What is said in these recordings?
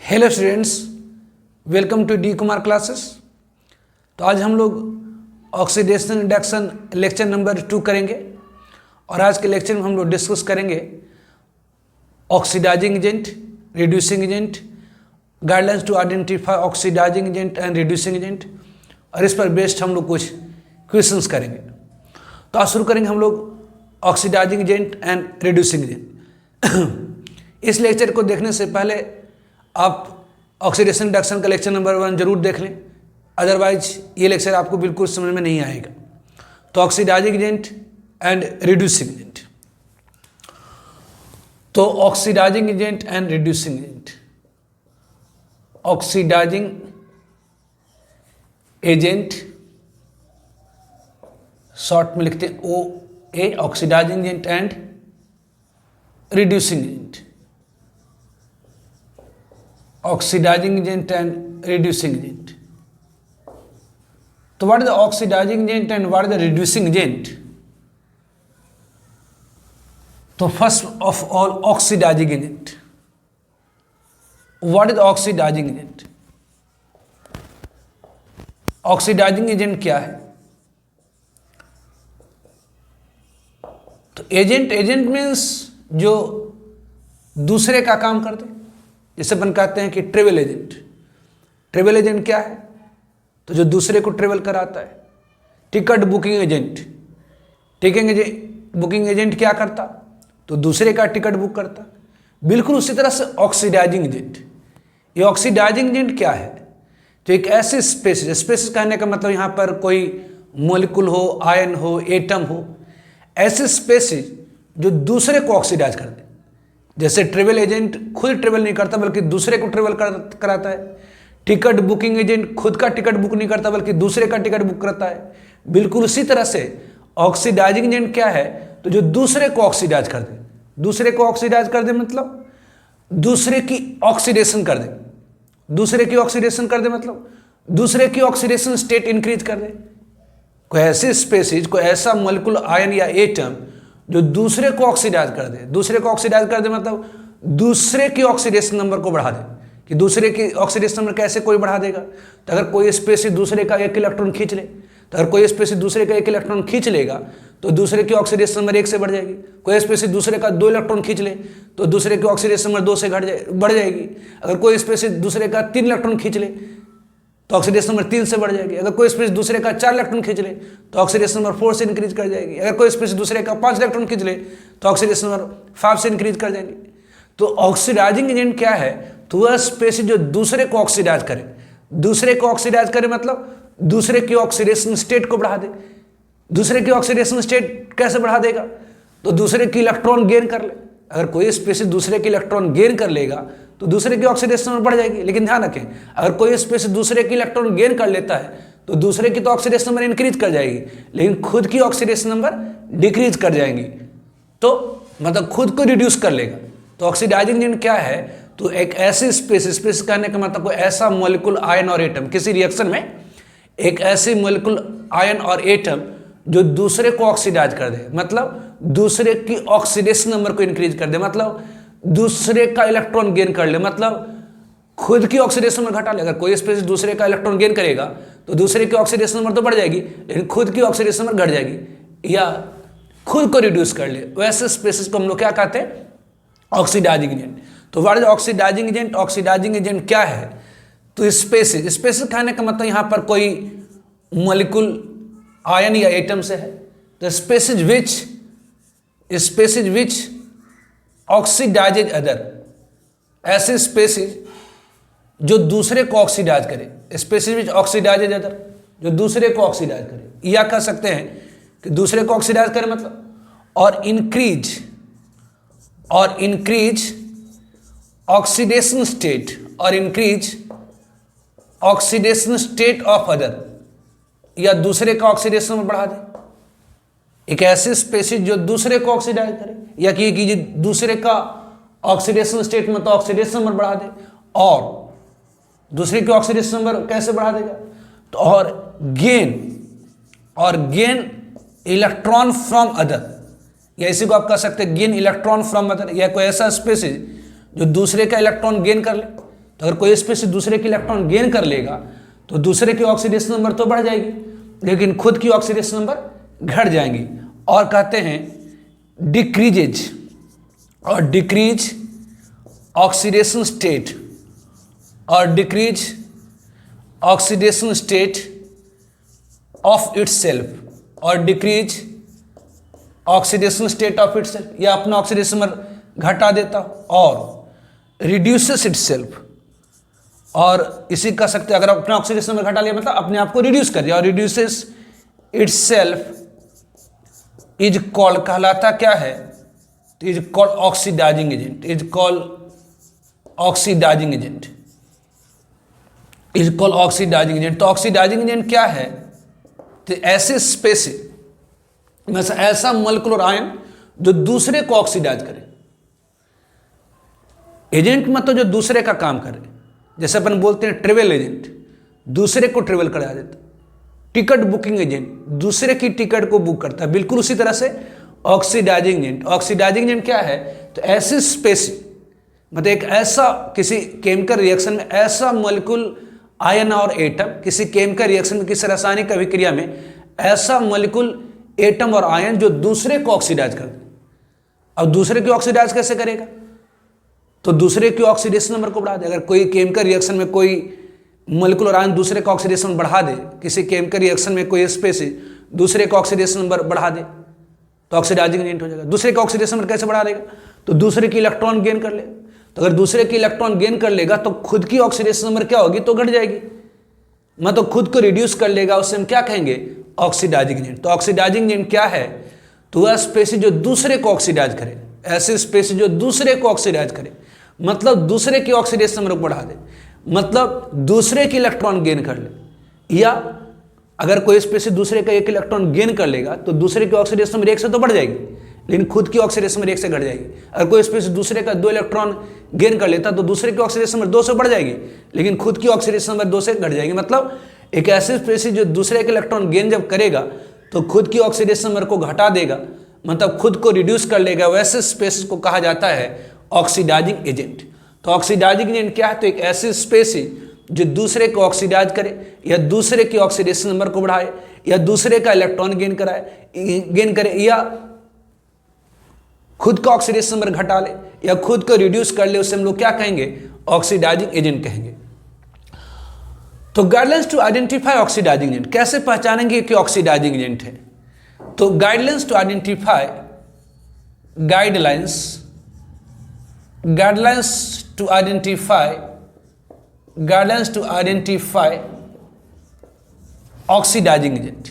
Hello students, welcome to D Kumar classes. तो आज हम लोग ऑक्सीडेशन रिडक्शन लेक्चर नंबर 2 करेंगे और आज के लेक्चर में हम लोग डिस्कस करेंगे oxidizing agent, reducing agent, guidelines to identify oxidising agent and reducing agent, और इस पर बेस्ड हम लोग कुछ क्वेश्चंस करेंगे। तो आज शुरू करेंगे हम लोग oxidizing agent and reducing agent. इस लेक्चर को देखने से पहले आप ऑक्सीडेशन रिडक्शन का लेक्चर नंबर 1 जरूर देख लें, अदरवाइज ये लेक्चर आपको बिल्कुल समझ में नहीं आएगा। तो oxidising agent and reducing agent, तो oxidising agent and reducing agent. Oxidising agent short में लिखते हैं OA, oxidising agent and reducing agent. Oxidising agent and reducing agent. तो what is the oxidising agent and what is the reducing agent? तो first of all oxidising agent. What is oxidising agent? Oxidising agent क्या है? तो agent means जो दूसरे का काम करते, जैसे अपन कहते हैं कि ट्रेवल एजेंट। ट्रेवल एजेंट क्या है? तो जो दूसरे को ट्रेवल कराता है। Ticket booking agent, booking agent क्या करता? तो दूसरे का टिकट बुक करता। बिल्कुल उसी तरह से ऑक्सीडाइजिंग एजेंट। ये ऑक्सीडाइजिंग एजेंट क्या है? तो एक ऐसे स्पेसिस कहने का मतलब यहाँ पर कोई मॉलिक्यूल हो, आयन हो, एटम हो, ऐसे स्पेसिस जो दूसरे को ऑक्सीडाइज कर दे। जैसे ट्रेवल एजेंट खुद ट्रेवल नहीं करता बल्कि दूसरे को ट्रेवल कराता है। टिकट बुकिंग एजेंट खुद का टिकट बुक नहीं करता बल्कि दूसरे का टिकट बुक करता है। बिल्कुल उसी तरह से ऑक्सीडाइजिंग एजेंट क्या है? तो जो दूसरे को ऑक्सीडाइज कर दे। दूसरे को ऑक्सीडाइज कर दे मतलब दूसरे की ऑक्सीडेशन कर दे। दूसरे की ऑक्सीडेशन कर दे मतलब दूसरे की ऑक्सीडेशन स्टेट इंक्रीज कर दे। कोई ऐसी स्पेसीज, कोई ऐसा मॉलिक्यूल, आयन या एटम जो दूसरे को ऑक्सीडाइज कर दे। दूसरे को ऑक्सीडाइज कर दे मतलब दूसरे की ऑक्सीडेशन नंबर को बढ़ा दे। कि दूसरे की ऑक्सीडेशन नंबर कैसे कोई बढ़ा देगा? तो अगर कोई स्पेसीज दूसरे का एक इलेक्ट्रॉन खींच ले, तो अगर कोई स्पेसीज दूसरे का एक इलेक्ट्रॉन खींच लेगा तो दूसरे की ऑक्सीडेशन नंबर 1 से बढ़ जाएगी। कोई स्पेसीज दूसरे का 2 इलेक्ट्रॉन खींच ले तो दूसरे की ऑक्सीडेशन नंबर 2 से बढ़ जाएगी। अगर कोई स्पेसीज दूसरे का 3 इलेक्ट्रॉन खींच ले तो ऑक्सीडेशन नंबर 3 से बढ़ जाएगी। अगर कोई स्पेस दूसरे का 4 इलेक्ट्रॉन खींच ले तो ऑक्सीडेशन नंबर 4 से इंक्रीज कर जाएगी। अगर कोई स्पेस दूसरे का 5 इलेक्ट्रॉन खींच ले तो ऑक्सीडेशन नंबर 5 से इंक्रीज कर जाएंगे। तो ऑक्सीडाइजिंग एजेंट क्या है? तो वह स्पेस जो दूसरे को ऑक्सीडाइज करे। दूसरे को ऑक्सीडाइज करे मतलब दूसरे की ऑक्सीडेशन स्टेट को बढ़ा दे। दूसरे की ऑक्सीडेशन स्टेट कैसे बढ़ा देगा? तो दूसरे की इलेक्ट्रॉन गेन कर ले। अगर कोई स्पेसीज दूसरे की इलेक्ट्रॉन गेन कर लेगा तो दूसरे की ऑक्सीडेशन नंबर बढ़ जाएगी। लेकिन ध्यान रखें, अगर कोई स्पेसीज दूसरे की इलेक्ट्रॉन गेन कर लेता है तो दूसरे की तो ऑक्सीडेशन नंबर इंक्रीज कर जाएगी, लेकिन खुद की ऑक्सीडेशन नंबर डिक्रीज कर जाएंगी। तो मतलब खुद को रिड्यूस कर लेगा। तो ऑक्सीडाइजिंग एजेंट क्या है? तो एक ऐसी स्पेस कहने का मतलब कोई ऐसा मॉलिक्यूल, आयन और एटम, किसी रिएक्शन में एक ऐसी मॉलिक्यूल, आयन और एटम जो दूसरे को ऑक्सीडाइज कर दे, मतलब दूसरे की ऑक्सीडेशन नंबर को इंक्रीज कर दे, मतलब दूसरे का इलेक्ट्रॉन गेन कर ले, मतलब खुद की ऑक्सीडेशन नंबर घटा ले। अगर कोई स्पेस दूसरे का इलेक्ट्रॉन गेन करेगा तो दूसरे की ऑक्सीडेशन नंबर तो बढ़ जाएगी, लेकिन खुद की ऑक्सीडेशन नंबर घट जाएगी या खुद को रिड्यूस कर ले। वैसे स्पेसिस को हम लोग क्या कहते हैं? Oxidising agent. तो what is oxidising agent? Oxidising agent क्या है? तो स्पेसिस कहने का मतलब यहाँ पर कोई मॉलिक्यूल, आयन या एटम से है। तो स्पेसिस विच ऑक्सीडाइजेज अदर, ऐसे स्पेसिस जो दूसरे को ऑक्सीडाइज करे। स्पेसिस विच ऑक्सीडाइजेज अदर, जो दूसरे को ऑक्सीडाइज करे, या कह सकते हैं कि दूसरे को ऑक्सीडाइज करे मतलब और increase oxidation state of other, या दूसरे का ऑक्सीडेशन नंबर बढ़ा दे। एक ऐसे स्पेसिस जो दूसरे को ऑक्सीडाइज करे, या कि दूसरे का ऑक्सीडेशन स्टेट में तो ऑक्सीडेशन नंबर बढ़ा दे। और दूसरे की ऑक्सीडेशन नंबर कैसे बढ़ा देगा? तो और गेन इलेक्ट्रॉन फ्रॉम अदर, या इसी को आप कह सकते हैं गेन इलेक्ट्रॉन फ्रॉम अदर, या कोई ऐसा स्पेसिस जो दूसरे का इलेक्ट्रॉन गेन कर ले। तो अगर कोई स्पेसीज दूसरे की इलेक्ट्रॉन गेन कर लेगा तो दूसरे की ऑक्सीडेशन नंबर तो बढ़ जाएगी, लेकिन खुद की ऑक्सीडेशन नंबर घट जाएंगी। और कहते हैं डिक्रीजेज और डिक्रीज ऑक्सीडेशन स्टेट और decrease oxidation state of itself और decrease oxidation state of itself, या अपना ऑक्सीडेशन नंबर घटा देता और रिड्यूसेस इट्स सेल्फ, और इसी कह सकते हैं अगर अपना ऑक्सीडेशन नंबर घटा लिया मतलब अपने आप को रिड्यूस कर दिया, और reduces its self is called, कहलाता क्या है, is called oxidizing agent, is called oxidizing agent, is called oxidizing agent. तो ऑक्सीडाइजिंग एजेंट क्या है, तो ऐसे स्पेसीज में से ऐसा मॉलिक्यूलर आयन जो दूसरे को ऑक्सीडाइज करे। एजेंट मतलब जो दूसरे का काम करे, जैसे अपन बोलते हैं ट्रेवल एजेंट, दूसरे को ट्रेवल करा देता। टिकट बुकिंग एजेंट, दूसरे की टिकट को बुक करता है। बिल्कुल उसी तरह से ऑक्सीडाइजिंग एजेंट, ऑक्सीडाइजिंग एजेंट क्या है, तो ऐसी स्पेसीज मतलब एक ऐसा किसी केमिकल रिएक्शन में ऐसा मॉलिक्यूल आयन और एटम, किसी केमिकल रिएक्शन में किसी रासायनिक अभिक्रिया में ऐसा मॉलिक्यूल एटम और आयन जो दूसरे को ऑक्सीडाइज कर दे। अब दूसरे की ऑक्सीडाइज कैसे करेगा, तो दूसरे की ऑक्सीडेशन नंबर को बढ़ा दे। अगर कोई केमिकल रिएक्शन में कोई मॉलिक्यूलर आयन दूसरे का ऑक्सीडेशन बढ़ा दे, किसी केमिकल रिएक्शन में कोई स्पेसीज दूसरे का ऑक्सीडेशन नंबर बढ़ा दे तो ऑक्सीडाइजिंग एजेंट हो जाएगा। दूसरे का ऑक्सीडेशन नंबर कैसे बढ़ा देगा, तो दूसरे की इलेक्ट्रॉन गेन कर लेगा। तो अगर दूसरे की इलेक्ट्रॉन गेन कर लेगा तो खुद की ऑक्सीडेशन नंबर क्या होगी, तो घट जाएगी, मतलब खुद को रिड्यूस कर लेगा। उससे हम क्या कहेंगे, ऑक्सीडाइजिंग एजेंट। तो ऑक्सीडाइजिंग एजेंट क्या है, तो वह स्पेसीज जो दूसरे को ऑक्सीडाइज करे, ऐसे स्पेसीज जो दूसरे को ऑक्सीडाइज करे, मतलब दूसरे की ऑक्सीडेशन नंबर को बढ़ा दे, मतलब दूसरे की इलेक्ट्रॉन गेन कर ले। या अगर कोई स्पेसीज दूसरे का एक इलेक्ट्रॉन गेन कर लेगा तो दूसरे की ऑक्सीडेशन नंबर 1 से तो बढ़ जाएगी, लेकिन खुद की ऑक्सीडेशन नंबर 1 से घट जाएगी। अगर कोई स्पेसीज दूसरे का 2 इलेक्ट्रॉन गेन कर लेता तो दूसरे की ऑक्सीडेशन नंबर 2 से बढ़ जाएगी, लेकिन खुद की ऑक्सीडेशन नंबर 2 से घट जाएगी। मतलब एक ऐसे स्पेसीज जो दूसरे के इलेक्ट्रॉन गेन जब करेगा तो खुद की ऑक्सीडेशन नंबर को घटा देगा, मतलब खुद को रिड्यूस कर लेगा, वैसे स्पेसीज को कहा जाता है ऑक्सीडाइजिंग एजेंट। तो ऑक्सीडाइजिंग एजेंट क्या है, तो एक ऐसी स्पेसीज जो दूसरे को ऑक्सीडाइज करे या दूसरे की ऑक्सीडेशन नंबर को बढ़ाए या दूसरे का इलेक्ट्रॉन गेन करे या खुद का ऑक्सीडेशन नंबर घटा ले या खुद को रिड्यूस कर ले, उससे हम लोग क्या कहेंगे, ऑक्सीडाइजिंग एजेंट कहेंगे। तो guidelines to identify oxidising agent, कैसे पहचानेंगे कि ऑक्सीडाइजिंग एजेंट है, तो guidelines to identify guidelines to identify oxidising agent.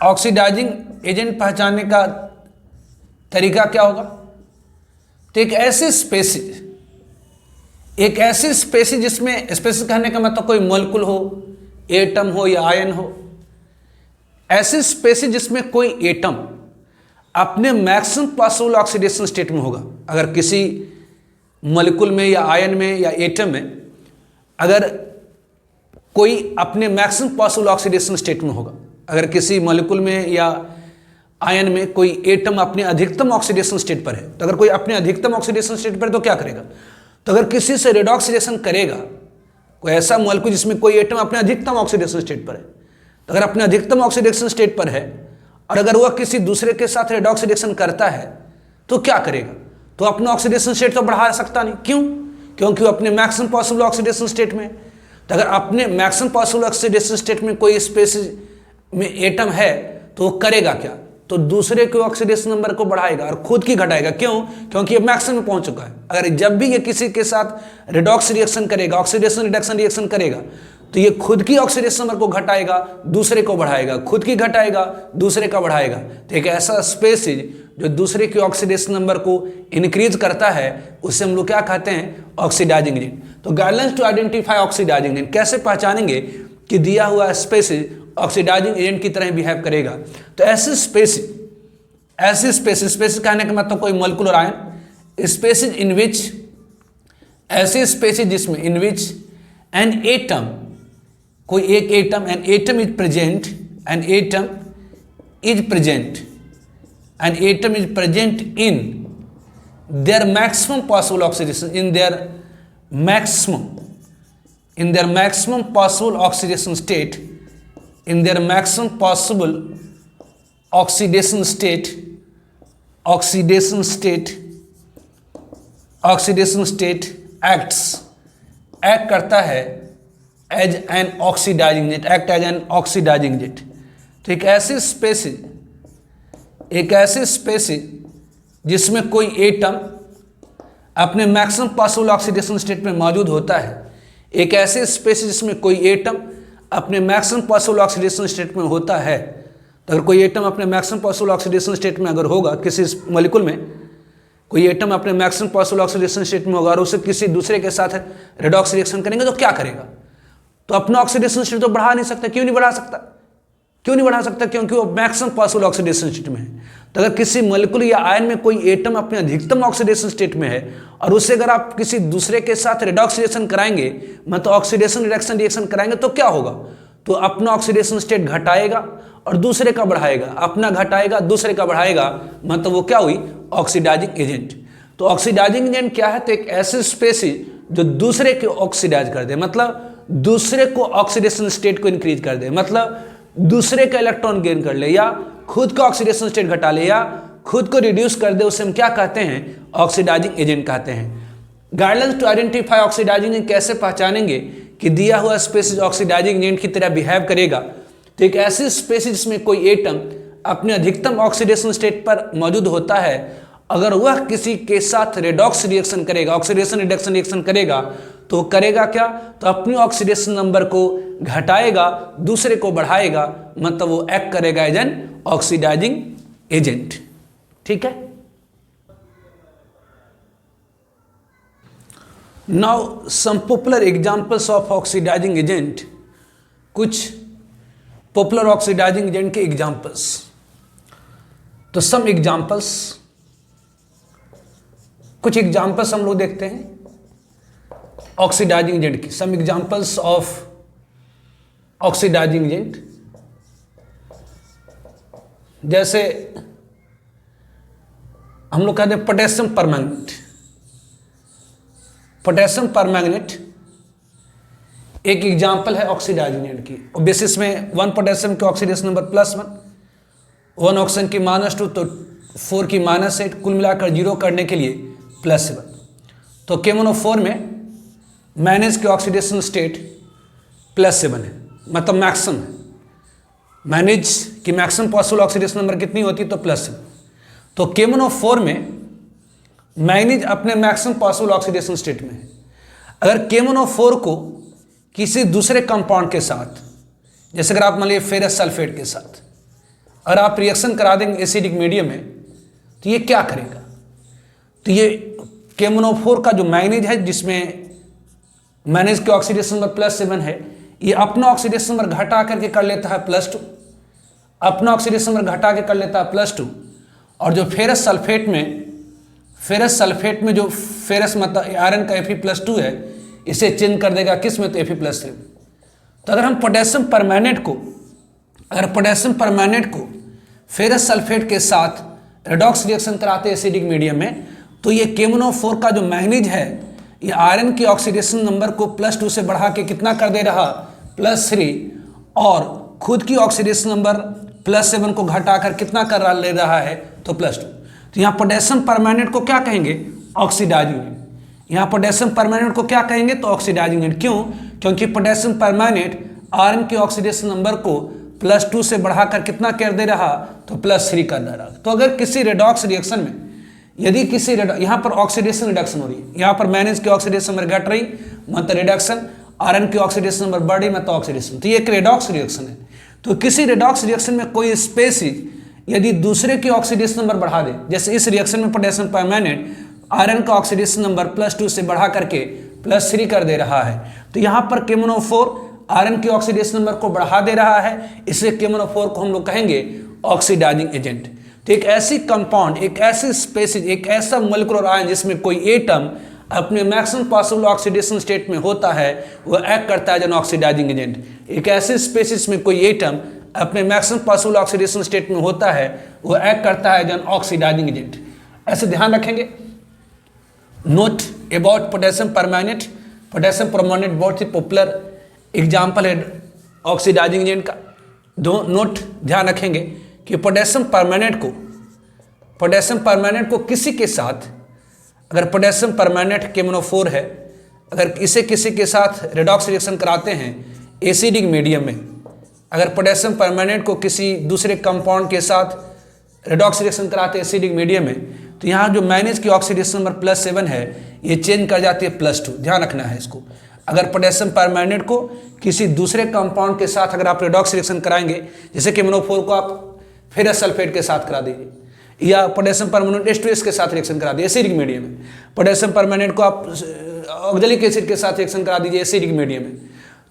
Oxidising agent पहचानने का तरीका क्या होगा, तो एक ऐसी स्पेसीज जिसमें, स्पेसीज कहने का मतलब कोई मॉलिक्यूल हो, एटम हो या आयन हो, ऐसी स्पेसीज जिसमें कोई एटम अपने मैक्सिमम पॉसिबल ऑक्सीडेशन स्टेट में होगा। अगर किसी मॉलिक्यूल में या आयन में या एटम में अगर कोई अपने मैक्सिमम पॉसिबल ऑक्सीडेशन स्टेट में होगा, अगर किसी मॉलिक्यूल में या आयन में कोई एटम अपने अधिकतम ऑक्सीडेशन स्टेट पर है, तो अगर कोई अपने अधिकतम ऑक्सीडेशन स्टेट पर है तो क्या करेगा, तो अगर किसी से रेडॉक्सीडेशन करेगा, कोई ऐसा मॉलिक्यूल जिसमें कोई एटम अपने अधिकतम ऑक्सीडेशन स्टेट पर है, तो अगर अपने अधिकतम ऑक्सीडेशन स्टेट पर है और अगर वह किसी दूसरे के साथ रेडॉक्सीडेशन करता है तो क्या करेगा, तो अपना ऑक्सीडेशन स्टेट तो बढ़ा सकता नहीं। क्यों, क्योंकि वो अपने मैक्सिमम पॉसिबल ऑक्सीडेशन स्टेट में। तो अगर अपने मैक्सिमम पॉसिबल ऑक्सीडेशन स्टेट में कोई स्पेसीज में एटम है तो वो करेगा क्या, तो दूसरे के ऑक्सीडेशन नंबर को बढ़ाएगा और खुद की घटाएगा। क्यों, क्योंकि ये मैक्सिमम में पहुंच चुका है। अगर जब भी ये किसी के साथ रिडॉक्स रिएक्शन करेगा, ऑक्सीडेशन रिडक्शन रिएक्शन करेगा, तो ये खुद की ऑक्सीडेशन नंबर को घटाएगा, दूसरे को बढ़ाएगा, खुद की घटाएगा, दूसरे का बढ़ाएगा। तो एक ऐसा स्पेसीज जो दूसरे की ऑक्सीडेशन नंबर को इंक्रीज करता है, उससे हम लोग क्या कहते हैं, ऑक्सीडाइजिंग एजेंट। तो guidelines to identify oxidising agent, कैसे पहचानेंगे कि दिया हुआ स्पेसीज ऑक्सीडाइजिंग एजेंट की तरह बिहेव करेगा, तो ऐसे स्पेसीज कहने का मतलब कोई मॉलिक्यूलर आयन, स्पेसीज इन विच, ऐसे स्पेसीज जिसमें इन विच एन एटम, कोई एक atom, N atom is present, N atom is present in their maximum possible oxidation, in their maximum, in their maximum possible oxidation state, in their maximum possible oxidation state, oxidation state acts, act करता है as an oxidising agent, act as an oxidising agent. तो एक ऐसी species जिसमें कोई atom अपने maximum possible oxidation state में मौजूद होता है, एक ऐसी स्पेसीज जिसमें कोई एटम अपने मैक्सिमम पॉसिबल ऑक्सीडेशन स्टेट में होता है। तो अगर कोई एटम अपने मैक्सिमम पॉसिबल ऑक्सीडेशन स्टेट में अगर होगा, किसी मॉलिक्यूल में कोई एटम अपने मैक्सिमम पॉसिबल ऑक्सीडेशन स्टेट में होगा और उसे किसी दूसरे के साथ रेडॉक्स रिएक्शन करेंगे तो क्या करेगा? तो अपना ऑक्सीडेशन स्टेट तो बढ़ा नहीं सकता। क्यों नहीं बढ़ा सकता? क्योंकि वो मैक्सिमम पॉसिबल ऑक्सीडेशन स्टेट में है। तो अगर किसी मॉलिक्यूल या आयन में कोई एटम अपने अधिकतम ऑक्सीडेशन स्टेट में है और उससे अगर आप किसी दूसरे के साथ रेडॉक्स रिएक्शन कराएंगे, मतलब ऑक्सीडेशन रिएक्शन कराएंगे, तो क्या होगा? तो अपना ऑक्सीडेशन स्टेट घटाएगा और दूसरे का बढ़ाएगा, अपना घटाएगा दूसरे का बढ़ाएगा, मतलब वो क्या हुई? Oxidising agent. तो ऑक्सीडाइजिंग एजेंट क्या है? तो एक ऐसी स्पेसीज जो दूसरे को ऑक्सीडाइज कर दे, मतलब दूसरे को ऑक्सीडेशन स्टेट को इंक्रीज कर दे, मतलब दूसरे का इलेक्ट्रॉन गेन कर ले या खुद का ऑक्सीडेशन स्टेट घटा ले या खुद को रिड्यूस कर दे, उसे हम क्या कहते हैं? ऑक्सीडाइजिंग एजेंट कहते हैं। Guidelines to identify oxidising agent कैसे पहचानेंगे कि दिया हुआ स्पेसीज ऑक्सीडाइजिंग एजेंट की तरह बिहेव करेगा? तो एक ऐसी स्पेसीज जिसमें कोई एटम अपने अधिकतम ऑक्सीडेशन स्टेट पर मौजूद होता है, अगर वह किसी के साथ रेडॉक्स रिएक्शन करेगा, ऑक्सीडेशन रिडक्शन रिएक्शन करेगा, तो करेगा क्या? तो अपनी ऑक्सीडेशन नंबर को घटाएगा, दूसरे को बढ़ाएगा, मतलब वो एक्ट करेगा एज एन ऑक्सीडाइजिंग एजेंट। ठीक है। Now some popular examples of oxidising agent, कुछ पॉपुलर ऑक्सीडाइजिंग एजेंट के एग्जांपल्स। तो सम एग्जांपल्स, कुछ एग्जांपल्स हम लोग देखते हैं ऑक्सीडाइजिंग एजेंट की। Some examples of oxidising agent, जैसे हम लोग कहते हैं पोटेशियम परमैंगनेट। पोटेशियम परमैंगनेट एक एग्जांपल है ऑक्सीडाइजिंग एजेंट की। और बेसिस में 1 पोटेशियम के ऑक्सीडेशन नंबर +1, 1 ऑक्सीजन की -2, तो 4 की -8, कुल मिलाकर 0 करने के लिए +7। तो KMnO4 में मैनेज के ऑक्सीडेशन स्टेट +7 है, मतलब मैक्सिमम है। मैनेज की मैक्सिमम पॉसिबल ऑक्सीडेशन नंबर कितनी होती है? तो +7। तो KMnO4 में मैग्नीज अपने मैक्सिमम पॉसिबल ऑक्सीडेशन स्टेट में है। अगर KMnO4 को किसी दूसरे कंपाउंड के साथ, जैसे अगर आप मान लीजिए फेरस सल्फेट के साथ, और आप रिएक्शन करा देंगे एसिडिक मीडियम में, तो ये क्या करेगा? तो ये KMnO4 का जो मैग्नीज है, जिसमें मैग्नीज के ऑक्सीडेशन नंबर +7 है, ये अपना ऑक्सीडेशन नंबर घटा करके कर लेता है +2, अपना ऑक्सीडेशन नंबर घटा के कर लेता है +2। और जो फेरस सल्फेट में जो फेरस मतलब आयरन का Fe+2 है, इसे चेंज कर देगा किस में? तो Fe+3। तो अगर हम पोटेशियम परमैंगनेट को फेरस सल्फेट के साथ रेडॉक्स रिएक्शन कराते हैं एसिडिक मीडियम में, तो ये KMnO4 का जो मैग्नीज है, ये आयरन की ऑक्सीडेशन नंबर को +2 से बढ़ा के कितना कर दे रहा? +3, और खुद की ऑक्सीडेशन नंबर +7 को घटाकर कितना कर ले रहा है? तो +2। तो यहाँ पोटेशियम परमैंगनेट को क्या कहेंगे? Oxidising agent. यहाँ पोटेशियम परमैंगनेट को क्या कहेंगे? तो ऑक्सीडाइजिंग एजेंट। क्यों? क्योंकि पोटेशियम परमैंगनेट आयरन की ऑक्सीडेशन नंबर को +2 से बढ़ाकर कितना कर दे रहा? तो +3 कर दे रहा। तो अगर किसी रेडॉक्स रिएक्शन में यदि किसी यहाँ पर ऑक्सीडेशन रिडक्शन हो रही है, यहाँ पर मैग्नीज की ऑक्सीडेशन नंबर घट रही, मतलब रिडक्शन, आयरन की ऑक्सीडेशन नंबर बढ़ रही, मतलब ऑक्सीडेशन। तो ये एक रेडॉक्स रिएक्शन है। तो किसी रेडॉक्स रिएक्शन में कोई स्पेसीज यदि दूसरे की ऑक्सीडेशन नंबर बढ़ा दे, जैसे इस रिएक्शन में पोटेशियम परमैंगनेट आयरन का ऑक्सीडेशन नंबर +2 से बढ़ा करके +3 कर दे रहा है, तो यहाँ पर KMnO4 आयरन की ऑक्सीडेशन नंबर को बढ़ा दे रहा है, इसलिए KMnO4 को हम लोग कहेंगे ऑक्सीडाइजिंग एजेंट। तो एक ऐसी कंपाउंड, एक ऐसी स्पेसीज, एक ऐसा मोलिकुलर आयन जिसमें कोई एटम अपने मैक्सिमम पॉसिबल ऑक्सीडेशन स्टेट में होता है, वो एक्ट करता है एज एन ऑक्सीडाइजिंग एजेंट। एक ऐसी स्पेसीज में कोई एटम अपने मैक्सिमम पॉसिबल ऑक्सीडेशन स्टेट में होता है, वो एक्ट करता है एज एन ऑक्सीडाइजिंग एजेंट। ऐसे ध्यान रखेंगे। Note about potassium permanganate potassium permanganate बहुत ही पॉपुलर एग्जाम्पल है ऑक्सीडाइजिंग एजेंट का। दो नोट ध्यान रखेंगे कि पोटेशियम परमैंगनेट को किसी के साथ, अगर पोटेशियम परमैंगनेट KMnO4 है, अगर इसे किसी के साथ रेडॉक्स रिएक्शन कराते हैं एसिडिक मीडियम में, अगर पोटेशियम परमैंगनेट को किसी दूसरे कंपाउंड के साथ रेडॉक्स रिएक्शन कराते हैं एसिडिक मीडियम में, तो यहाँ जो मैनेज की ऑक्सीडेशन नंबर +7 है ये चेंज कर जाती है +2। ध्यान रखना है इसको। अगर पोटेशियम परमैंगनेट को किसी दूसरे कंपाउंड के साथ अगर आप रेडॉक्स रिएक्शन कराएंगे, जैसे KMnO4 को आप फेरस सल्फेट के साथ करा दीजिए, या पोटेशियम परमैंगनेट H2S के साथ रिएक्शन करा दीजिए एसिडिक मीडियम में, पोटेशियम परमैंगनेट को आप ऑक्जेलिक एसिड के साथ रिएक्शन करा दीजिए एसिडिक मीडियम में,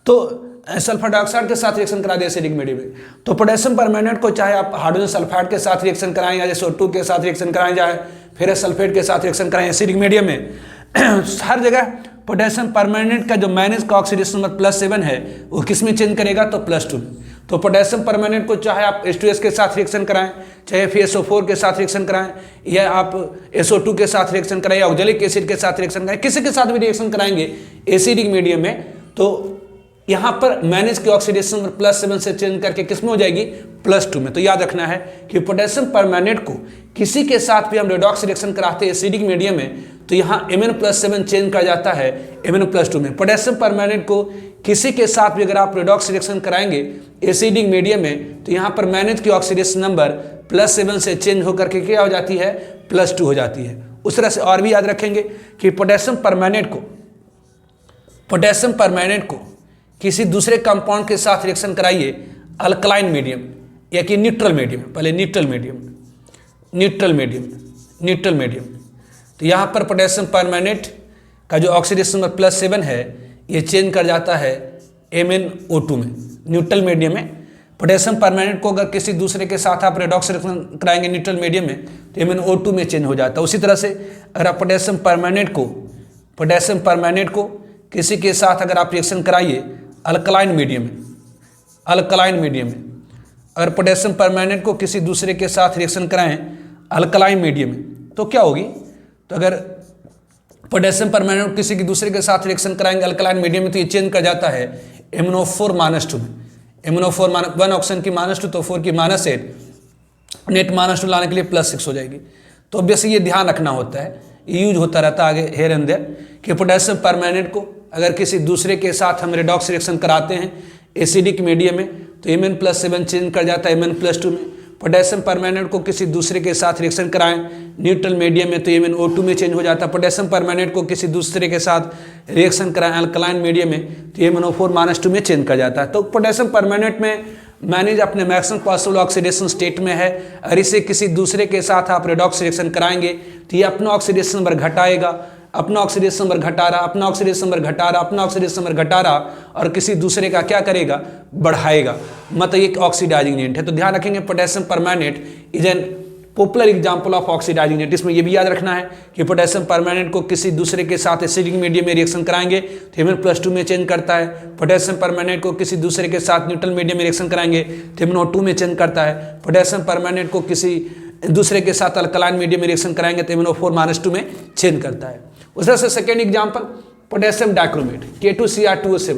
तो सल्फर डाइऑक्साइड के साथ रिएक्शन करा दिए एसिडिक मीडियम में, तो पोटेशियम परमैंगनेट को चाहे आप हाइड्रोजन सल्फाइड के साथ रिएक्शन कराएं, या SO2 के साथ रिएक्शन कराएं, चाहे फेरस सल्फेट के साथ रिएक्शन कराएं एसिडिक मीडियम में, हर जगह पोटेशियम परमैंगनेट का जो मैनेज का ऑक्सीडेशन नंबर +7 है वो किस में चेंज करेगा, तो +2 में। तो पोटेशियम परमैंगनेट को चाहे आप H2S के साथ रिएक्शन कराएं, चाहे फिर SO4 के साथ रिएक्शन कराएं, या आप SO2 के साथ रिएक्शन कराएं, या ऑक्जेलिक एसिड के साथ रिएक्शन कराएं, किसी के साथ भी रिएक्शन कराएंगे एसिडिक मीडियम में, तो यहाँ पर मैनेज की ऑक्सीडेशन नंबर +7 से चेंज करके किस में हो जाएगी, +2 में। तो याद रखना है कि पोटेशियम परमैंगनेट को किसी के साथ भी हम रेडॉक्स रिएक्शन कराते हैं एसिडिक मीडियम में, तो यहाँ Mn+7 चेंज कर जाता है Mn+2 में। पोटेशियम परमैंगनेट को किसी के साथ भी अगर आप रेडॉक्स रिएक्शन कराएंगे एसिडिक मीडियम में, तो यहाँ पर मैनेज की ऑक्सीडेशन नंबर +7 से चेंज होकर के क्या हो जाती है, +2 हो जाती है। उस तरह से और भी याद रखेंगे कि पोटेशियम परमैंगनेट को किसी दूसरे कंपाउंड के साथ रिएक्शन कराइए अल्कलाइन मीडियम या कि न्यूट्रल मीडियम, पहले न्यूट्रल मीडियम, तो यहाँ पर पोटेशियम परमैंगनेट का जो ऑक्सीडेशन नंबर +7 है ये चेंज कर जाता है MnO2 में। न्यूट्रल मीडियम में पोटेशियम परमैंगनेट को अगर किसी दूसरे के साथ आप रेडॉक्स रिएक्शन कराएंगे न्यूट्रल मीडियम में, तो MnO2 में चेंज हो जाता है। उसी तरह से अगर आप पोटेशियम परमैंगनेट को किसी के साथ अगर आप रिएक्शन कराइए अल्कलाइन मीडियम में, अगर पोटेशियम परमैंगनेट को किसी दूसरे के साथ रिएक्शन कराएं अल्कलाइन मीडियम में, तो क्या होगी, तो अगर पोटेशियम परमैंगनेट किसी के दूसरे के साथ रिएक्शन कराएंगे अल्कलाइन मीडियम में, तो ये चेंज कर जाता है MnO4 -2 में। MnO4 1 ऑक्सीजन की -2 तो 4 की -8, नेट -2 लाने के लिए +6 हो जाएगी। तो ऑब्वियसली ये ध्यान रखना होता है, यूज होता रहता है आगे हेयर एंड देयर, कि पोटेशियम परमैंगनेट को अगर किसी दूसरे के साथ हम रेडॉक्स रिएक्शन कराते हैं एसिडिक मीडियम में, तो Mn+7 चेंज कर जाता है Mn+2 में। पोटेशियम परमैंगनेट को किसी दूसरे के साथ रिएक्शन कराएं न्यूट्रल मीडियम में, तो MnO2 में चेंज हो जाता है। पोटेशियम परमैंगनेट को किसी दूसरे के साथ रिएक्शन कराएं अल्कलाइन मीडियम में, तो MnO4 -2 में चेंज कर जाता है। तो पोटेशियम परमैंगनेट में मैनेज अपने मैक्सिमम पॉसिबल ऑक्सीडेशन स्टेट में है। अगर इसे किसी दूसरे के साथ आप रेडॉक्स रिएक्शन कराएंगे तो ये अपना ऑक्सीडेशन नंबर घटाएगा, अपना ऑक्सीडेशन नंबर घटा रहा और किसी दूसरे का क्या करेगा, बढ़ाएगा, मतलब एक ऑक्सीडाइजिंग एजेंट है। तो ध्यान रखेंगे potassium permanganate is an popular example of oxidising agent. इसमें यह भी याद रखना है कि पोटेशियम परमैंगनेट को किसी दूसरे के साथ एसिडिक मीडियम में रिएक्शन कराएंगे तो Mn+2 में चेंज करता है। पोटेशियम परमैंगनेट को किसी दूसरे के साथ न्यूट्रल मीडियम में रिएक्शन कराएंगे तो MnO2 में चेंज करता है। पोटेशियम परमैंगनेट को किसी दूसरे के साथ अल्कलाइन मीडियम में रिएक्शन कराएंगे तो MnO4 -2 में चेंज करता है। उस तरह से second example potassium dichromate K2Cr2O7।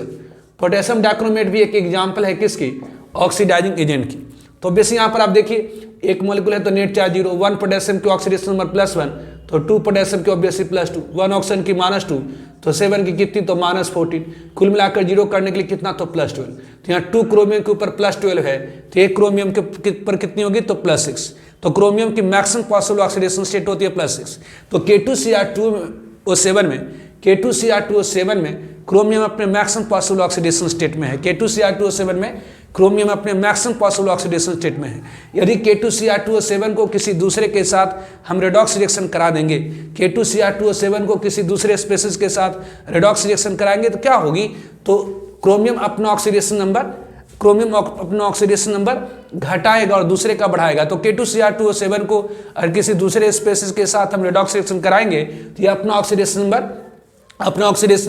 Potassium dichromate भी एक एग्जाम्पल है किसकी, ऑक्सीडाइजिंग एजेंट की। तो बेसिक यहाँ पर आप देखिए एक मॉलिक्यूल है तो नेट चार्ज 0, 1 पोटेशियम की ऑक्सीडेशन नंबर +1 तो 2 पोटेशियम की ऑब्वियसली +2, 1 ऑक्सीजन की -2 तो 7 की कितनी, तो -14, कुल मिलाकर 0 करने के लिए कितना, तो +12। तो यहाँ 2 क्रोमियम के ऊपर +12 है तो 1 क्रोमियम के ऊपर कितनी होगी, तो +6। तो क्रोमियम की मैक्सिमम पॉसिबल ऑक्सीडेशन स्टेट होती है +6। तो K2Cr2O7 में क्रोमियम अपने मैक्सिमम पॉसिबल ऑक्सीडेशन स्टेट में है। K2Cr2O7 में क्रोमियम अपने मैक्सिमम पॉसिबल ऑक्सीडेशन स्टेट में है। यदि K2Cr2O7 को किसी दूसरे के साथ हम रेडॉक्स रिएक्शन करा देंगे, K2Cr2O7 को किसी दूसरे स्पेसिस के साथ रेडॉक्स रिएक्शन कराएंगे तो क्या होगी, तो क्रोमियम अपना ऑक्सीडेशन नंबर घटाएगा और दूसरे का बढ़ाएगा। तो K2Cr2O7 को अगर किसी दूसरे स्पेसिस के साथ हम रेडॉक्स रिएक्शन कराएंगे तो ये अपना ऑक्सीडेशन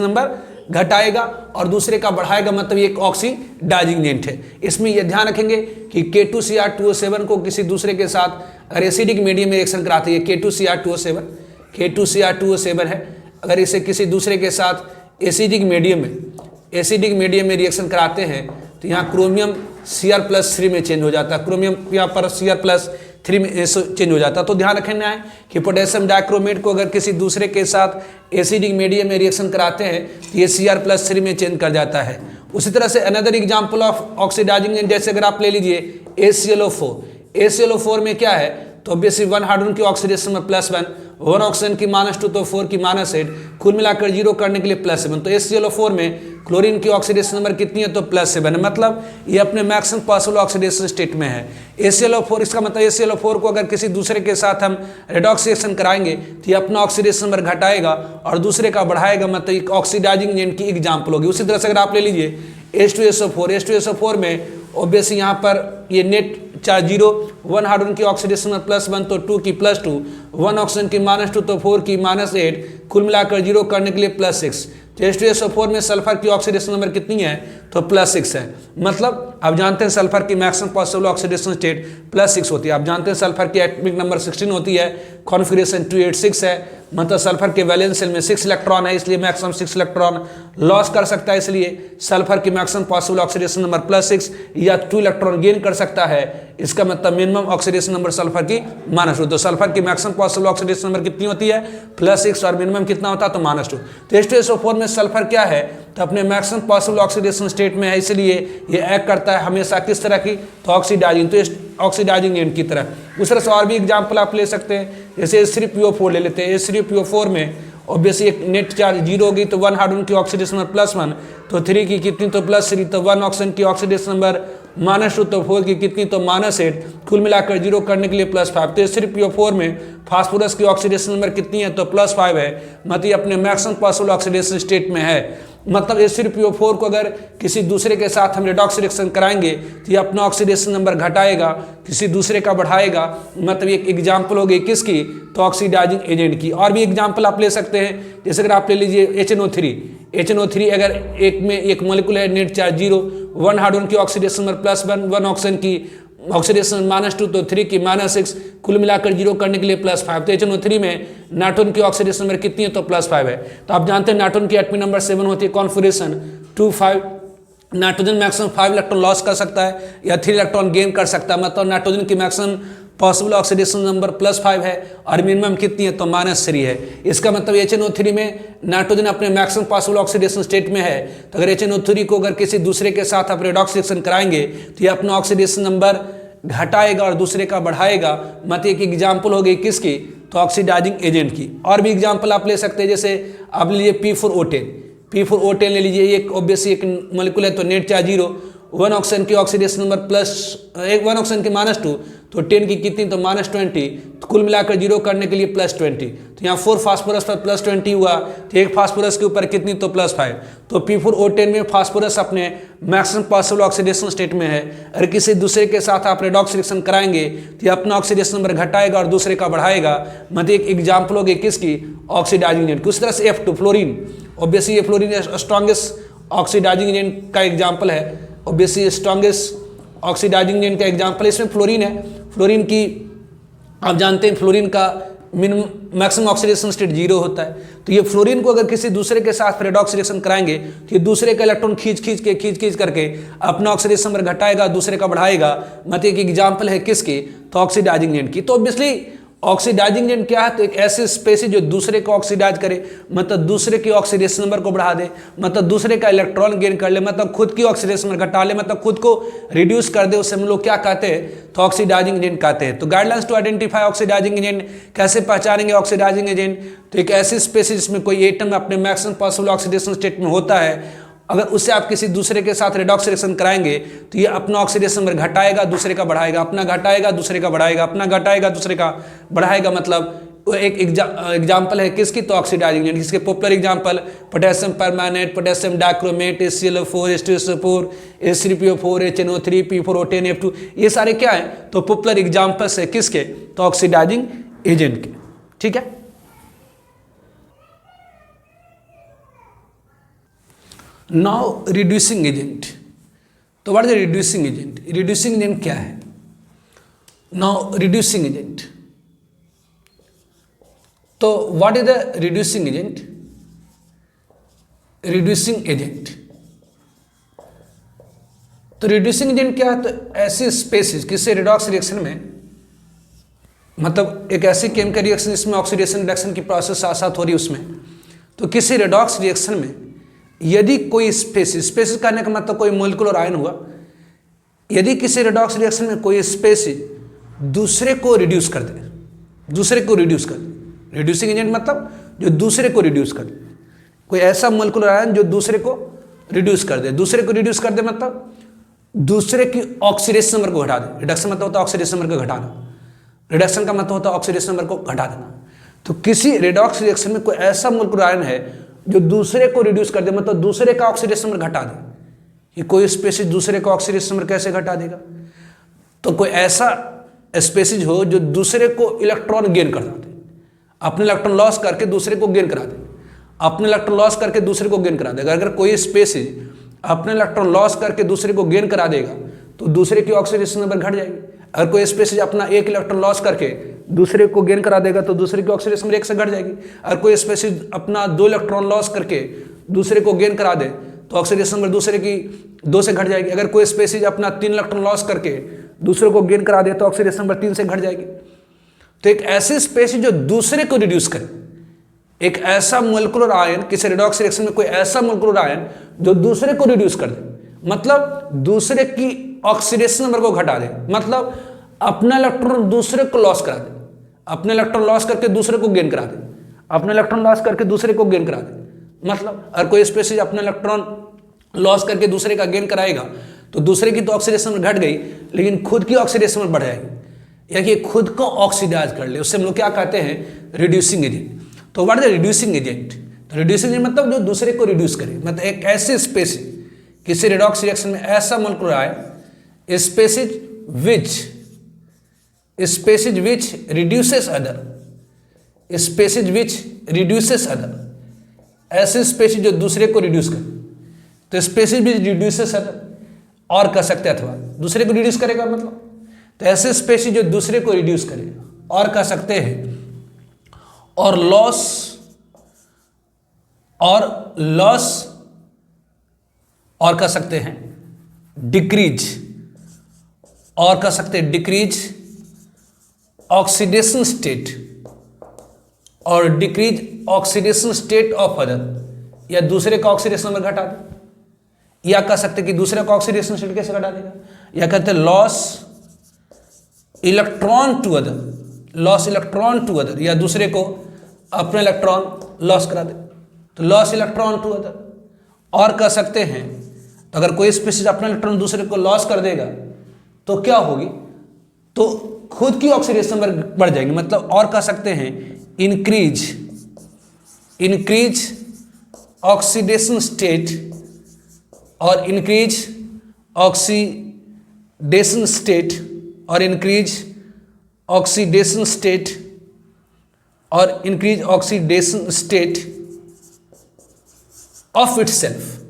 नंबर घटाएगा और दूसरे का बढ़ाएगा, मतलब ये एक ऑक्सीडाइजिंग एजेंट है। इसमें यह ध्यान रखेंगे कि K2Cr2O7 को किसी दूसरे के साथ अगर एसिडिक मीडियम में रिएक्शन कराते हैं, K2Cr2O7 है, अगर इसे किसी दूसरे के साथ एसिडिक मीडियम में रिएक्शन कराते हैं तो यहाँ क्रोमियम Cr+3 में चेंज हो जाता है, क्रोमियम यहाँ पर Cr+3 में चेंज हो जाता है। तो ध्यान रखना है कि पोटेशियम डाइक्रोमेट को अगर किसी दूसरे के साथ एसिडिक मीडियम में रिएक्शन कराते हैं तो ये Cr+3 में चेंज कर जाता है। उसी तरह से another example of oxidising agent, जैसे अगर आप ले लीजिए AClO4 में क्या है, तो ऑब्वियसली 1 हाइड्रोजन की ऑक्सीडेशन में +1, 1 ऑक्सीजन की -2 तो 4 की -8, कुल मिलाकर 0 करने के लिए +7। तो AClO4 में क्लोरीन की ऑक्सीडेशन नंबर कितनी है, तो +7 है, मतलब ये अपने मैक्सिमम पॉसिबल ऑक्सीडेशन स्टेट में है। AClO4, इसका मतलब AClO4 को अगर किसी दूसरे के साथ हम रेडॉक्स रिएक्शन कराएंगे तो ये अपना ऑक्सीडेशन नंबर घटाएगा और दूसरे का बढ़ाएगा, मतलब एक ऑक्सीडाइजिंग एजेंट की एग्जाम्पल होगी। उसी तरह से अगर आप ले लीजिए H2SO4 में ऑब्वियसली यहाँ पर ये नेट चार्ज 0, 1 हाइड्रोजन की ऑक्सीडेशन में +1 तो 2 की +2, 1 ऑक्सीजन की -2 तो 4 की -8, कुल मिलाकर 0 करने के लिए +6। तो H2SO4 में सल्फर की ऑक्सीडेशन नंबर कितनी है, तो +6 है। मतलब आप जानते हैं सल्फर की मैक्सिमम पॉसिबल ऑक्सीडेशन स्टेट +6 होती है। आप जानते हैं सल्फर की एटॉमिक नंबर 16 होती है, कॉन्फिगरेशन 286 है, मतलब सल्फर के वैलेंस शेल में 6 इलेक्ट्रॉन है, इसलिए मैक्सिमम 6 इलेक्ट्रॉन लॉस कर सकता है, इसलिए सल्फर की मैक्सिमम पॉसिबल ऑक्सीडेशन नंबर +6 या 2 इलेक्ट्रॉन गेन कर सकता है। इसका मतलब मिनिमम ऑक्सीडेशन नंबर सल्फर की -2। तो सल्फर की मैक्सिमम पॉसिबल ऑक्सीडेशन नंबर कितनी होती है, +6, और मिनिमम कितना होता है, तो -2। तो H2SO4 में सल्फर क्या है, तो अपने मैक्सिमम पॉसिबल ऑक्सीडेशन स्टेट में है, इसलिए ये एक्ट करता है हमेशा किस तरह की, तो ऑक्सीडाइजिंग, तो ऑक्सीडाइजिंग एजेंट की तरह। उस तरह से और भी एग्जाम्पल आप ले सकते हैं, जैसे H3PO4 ले लेते हैं। H3PO4 में ऑब्वियसली एक नेट चार्ज 0 होगी तो 1 हाइड्रोजन की ऑक्सीडेशन नंबर +1, तो 3 की कितनी, तो +3, तो 1 ऑक्सीजन की ऑक्सीडेशन नंबर -2 तो 4 की कितनी, तो -8, कुल मिलाकर 0 करने के लिए +5। तो H3PO4 में फास्फोरस की ऑक्सीडेशन नंबर कितनी है, तो +5 है, मतलब ये अपने मैक्सिमम पॉसिबल ऑक्सीडेशन स्टेट में है। मतलब H3PO4 को अगर किसी दूसरे के साथ हम रेडॉक्स रिएक्शन कराएंगे तो ये अपना ऑक्सीडेशन नंबर घटाएगा, किसी दूसरे का बढ़ाएगा, मतलब ये एक एग्जाम्पल हो गई किसकी, तो ऑक्सीडाइजिंग एजेंट की। और भी एग्जाम्पल आप ले सकते हैं, जैसे अगर आप ले लीजिए HNO3 अगर एक में एक मॉलिक्यूल है, नेट चार्ज 0, 1 हाइड्रोजन की ऑक्सीडेशन नंबर +1, 1 ऑक्सीजन की ऑक्सीडेशन -2 तो 3 की -6, कुल मिलाकर 0 करने के लिए +5। तो HNO3 में नाइट्रोजन की ऑक्सीडेशन नंबर कितनी है, तो +5 है। तो आप जानते हैं नाइट्रोजन की एटॉमिक नंबर 7 होती है, configuration 2-5। Nitrogen maximum 5 electron loss कर सकता है या 3 इलेक्ट्रॉन गेन कर सकता है, मतलब नाइट्रोजन की मैक्सिमम पॉसिबल ऑक्सीडेशन नंबर +5 है और मिनिमम कितनी है, तो -3 है। इसका मतलब HNO3 में नाइट्रोजन अपने मैक्सिमम पॉसिबल ऑक्सीडेशन स्टेट में है, तो अगर HNO3 को अगर किसी दूसरे के साथ आप रेडॉक्स रिएक्शन कराएंगे तो ये अपना ऑक्सीडेशन नंबर घटाएगा और दूसरे का बढ़ाएगा, मतलब एक एग्जाम्पल हो गई किसकी, तो ऑक्सीडाइजिंग एजेंट की। और भी एग्जाम्पल आप ले सकते हैं, जैसे आप लीजिए P4O10 ले लीजिए, एक ऑब्वियसली एक मॉलिक्यूल है, तो नेट चार्ज 0, 1 ऑक्सीजन की ऑक्सीडेशन नंबर +1 ऑक्सीजन की -2 तो 10 की कितनी, तो -20, तो कुल मिलाकर 0 करने के लिए +20। तो यहाँ 4 फास्फोरस पर +20 हुआ, तो एक फास्फोरस के ऊपर कितनी, तो +5। तो P4O10 में फास्फोरस अपने मैक्सिमम पॉसिबल ऑक्सीडेशन स्टेट में है। अगर किसी दूसरे के साथ आप रेडॉक्स रिएक्शन कराएंगे तो ये अपना ऑक्सीडेशन नंबर घटाएगा और दूसरे का बढ़ाएगा, मतलब एक एग्जाम्पल हो गई किसकी, ऑक्सीडाइजिंग एजेंट। उस तरह से F2 फ्लोरीन, ऑब्वियसली ये फ्लोरीन स्ट्रॉन्गेस्ट ऑक्सीडाइजिंग एजेंट का एग्जाम्पल है, ऑब्वियसली स्ट्रॉन्गेस्ट ऑक्सीडाइजिंग एजेंट का एग्जाम्पल इसमें फ्लोरीन है। फ्लोरीन की आप जानते हैं फ्लोरीन का मिनिमम मैक्सिमम ऑक्सीडेशन स्टेट 0 होता है, तो ये फ्लोरीन को अगर किसी दूसरे के साथ रेडॉक्स रिएक्शन कराएंगे तो ये दूसरे का इलेक्ट्रॉन खींच करके अपना ऑक्सीडेशन नंबर घटाएगा, दूसरे का बढ़ाएगा, मतलब एक एग्जाम्पल है किसकी, तो ऑक्सीडाइजिंग एजेंट की। तो ऑब्वियसली ऑक्सीडाइजिंग एजेंट क्या है, तो एक ऐसी स्पेसीज जो दूसरे को ऑक्सीडाइज करे, मतलब दूसरे के ऑक्सीडेशन नंबर को बढ़ा दे, मतलब दूसरे का इलेक्ट्रॉन गेन कर ले, मतलब खुद की ऑक्सीडेशन नंबर घटा ले, मतलब खुद को रिड्यूस कर दे, उसे हम लोग क्या कहते हैं, तो ऑक्सीडाइजिंग एजेंट कहते हैं। तो guidelines to identify oxidising agent, कैसे पहचानेंगे ऑक्सीडाइजिंग एजेंट, तो एक ऐसी स्पेसीज जिसमें कोई एटम अपने मैक्सिमम पॉसिबल ऑक्सीडेशन स्टेट में होता है, अगर उससे आप किसी दूसरे के साथ रेडॉक्स रिएक्शन कराएंगे तो ये अपना ऑक्सीडेशन नंबर घटाएगा, दूसरे का बढ़ाएगा, अपना घटाएगा, दूसरे का बढ़ाएगा, अपना घटाएगा, दूसरे का बढ़ाएगा, मतलब एक एग्जाम्पल है किसकी, तो ऑक्सीडाइजिंग एजेंट। इसके popular example potassium permanganate, potassium dichromate, HCl4, H2SO4, H3PO4, HNO3, P4O10, F2, ये सारे क्या है, तो पॉपुलर एग्जाम्पल्स है किसके, तो ऑक्सीडाइजिंग एजेंट के। ठीक है, नाउ रिड्यूसिंग एजेंट। तो what is reducing agent, reducing agent क्या है। नाउ रिड्यूसिंग एजेंट, तो what is the reducing agent, reducing agent. तो रिड्यूसिंग एजेंट क्या है? तो ऐसी स्पेसीज किसी रेडॉक्स रिएक्शन में, मतलब एक ऐसी केमिकल रिएक्शन जिसमें ऑक्सीडेशन रिडक्शन की प्रोसेस साथ साथ हो रही है उसमें, तो किसी रेडॉक्स रिएक्शन में यदि कोई स्पेसीज कहने का मतलब कोई मोलिकुलर आयन हुआ, यदि किसी रेडॉक्स रिएक्शन में कोई स्पेसीज दूसरे को रिड्यूस कर दे, रिड्यूसिंग एजेंट मतलब जो दूसरे को रिड्यूस कर दे, कोई ऐसा मोलिकुलर आयन जो दूसरे को रिड्यूस कर दे, मतलब दूसरे की ऑक्सीडेशन नंबर को घटा दे। रिडक्शन मतलब होता है ऑक्सीडेशन नंबर को घटाना, रिडक्शन का मतलब होता है ऑक्सीडेशन नंबर को घटा देना। तो किसी रेडॉक्स रिएक्शन में कोई ऐसा मोलिकुलर आयन है जो दूसरे को रिड्यूस कर दे, मतलब दूसरे का ऑक्सीडेशन नंबर घटा दे। कि कोई स्पेसीज दूसरे का ऑक्सीडेशन नंबर कैसे घटा देगा? तो कोई ऐसा स्पेसीज हो जो दूसरे को इलेक्ट्रॉन गेन करा दे, अपने इलेक्ट्रॉन लॉस करके दूसरे को गेन करा दे, अगर कोई स्पेसीज अपने इलेक्ट्रॉन लॉस करके दूसरे को गेन करा देगा तो दूसरे की ऑक्सीडेशन नंबर घट जाएगी। अगर कोई स्पेसीज अपना एक इलेक्ट्रॉन लॉस करके दूसरे को गेन करा देगा तो दूसरे की ऑक्सीडेशन नंबर 1 से घट जाएगी। अगर कोई स्पेसीज अपना 2 इलेक्ट्रॉन लॉस करके दूसरे को गेन करा दे तो ऑक्सीडेशन नंबर दूसरे की 2 से घट जाएगी। अगर कोई स्पेसीज अपना 3 इलेक्ट्रॉन लॉस करके दूसरे को गेन करा दे तो ऑक्सीडेशन नंबर 3 से घट जाएगी। तो एक ऐसी स्पेसीज जो दूसरे को रिड्यूस करे, एक ऐसा मोलिकुलर आयन, किसी रेडॉक्स रिएक्शन में कोई ऐसा मोलिकुलर आयन जो दूसरे को रिड्यूस कर दे, मतलब दूसरे की ऑक्सीडेशन नंबर को घटा दे, मतलब अपना इलेक्ट्रॉन दूसरे को लॉस करा दे, अपने इलेक्ट्रॉन लॉस करके दूसरे को गेन करा दे, मतलब अगर कोई स्पेसीज अपना इलेक्ट्रॉन लॉस करके दूसरे का गेन कराएगा तो दूसरे की तो ऑक्सीडेशन नंबर घट गई, लेकिन खुद की ऑक्सीडेशन नंबर बढ़ जाएगी, या कि खुद को ऑक्सीडाइज कर ले, उससे हम लोग क्या कहते हैं? Reducing agent. तो व्हाट इज रिड्यूसिंग एजेंट? तो रिड्यूसिंग एजेंट मतलब जो दूसरे को रिड्यूस करे, मतलब एक ऐसे स्पेसीज, किसी रेडॉक्स रिएक्शन में ऐसा मोलिकुलर आयन, स्पेसीज विच रिड्यूसेस अदर, ऐसे स्पेसीज जो दूसरे को रिड्यूस करे। तो स्पेसीज विच रिड्यूसेस अदर, और कर सकते हैं, अथवा दूसरे को रिड्यूस करेगा मतलब, तो ऐसे स्पेसीज जो दूसरे को रिड्यूस करे और कर सकते हैं, और लॉस और कर सकते हैं डिक्रीज, ऑक्सीडेशन स्टेट और decrease oxidation state of other, या दूसरे का ऑक्सीडेशन नंबर घटा दे, या कह सकते कि दूसरे का ऑक्सीडेशन स्टेट कैसे घटा देगा, या कहते हैं लॉस इलेक्ट्रॉन टू अदर, या दूसरे को अपने इलेक्ट्रॉन लॉस करा दे, तो लॉस इलेक्ट्रॉन टू अदर। और कह सकते हैं तो अगर कोई स्पेसीज अपना इलेक्ट्रॉन दूसरे को लॉस कर देगा तो क्या होगी? तो खुद की ऑक्सीडेशन नंबर बढ़ जाएगी, मतलब और कह सकते हैं इंक्रीज ऑक्सीडेशन स्टेट और increase oxidation state of itself,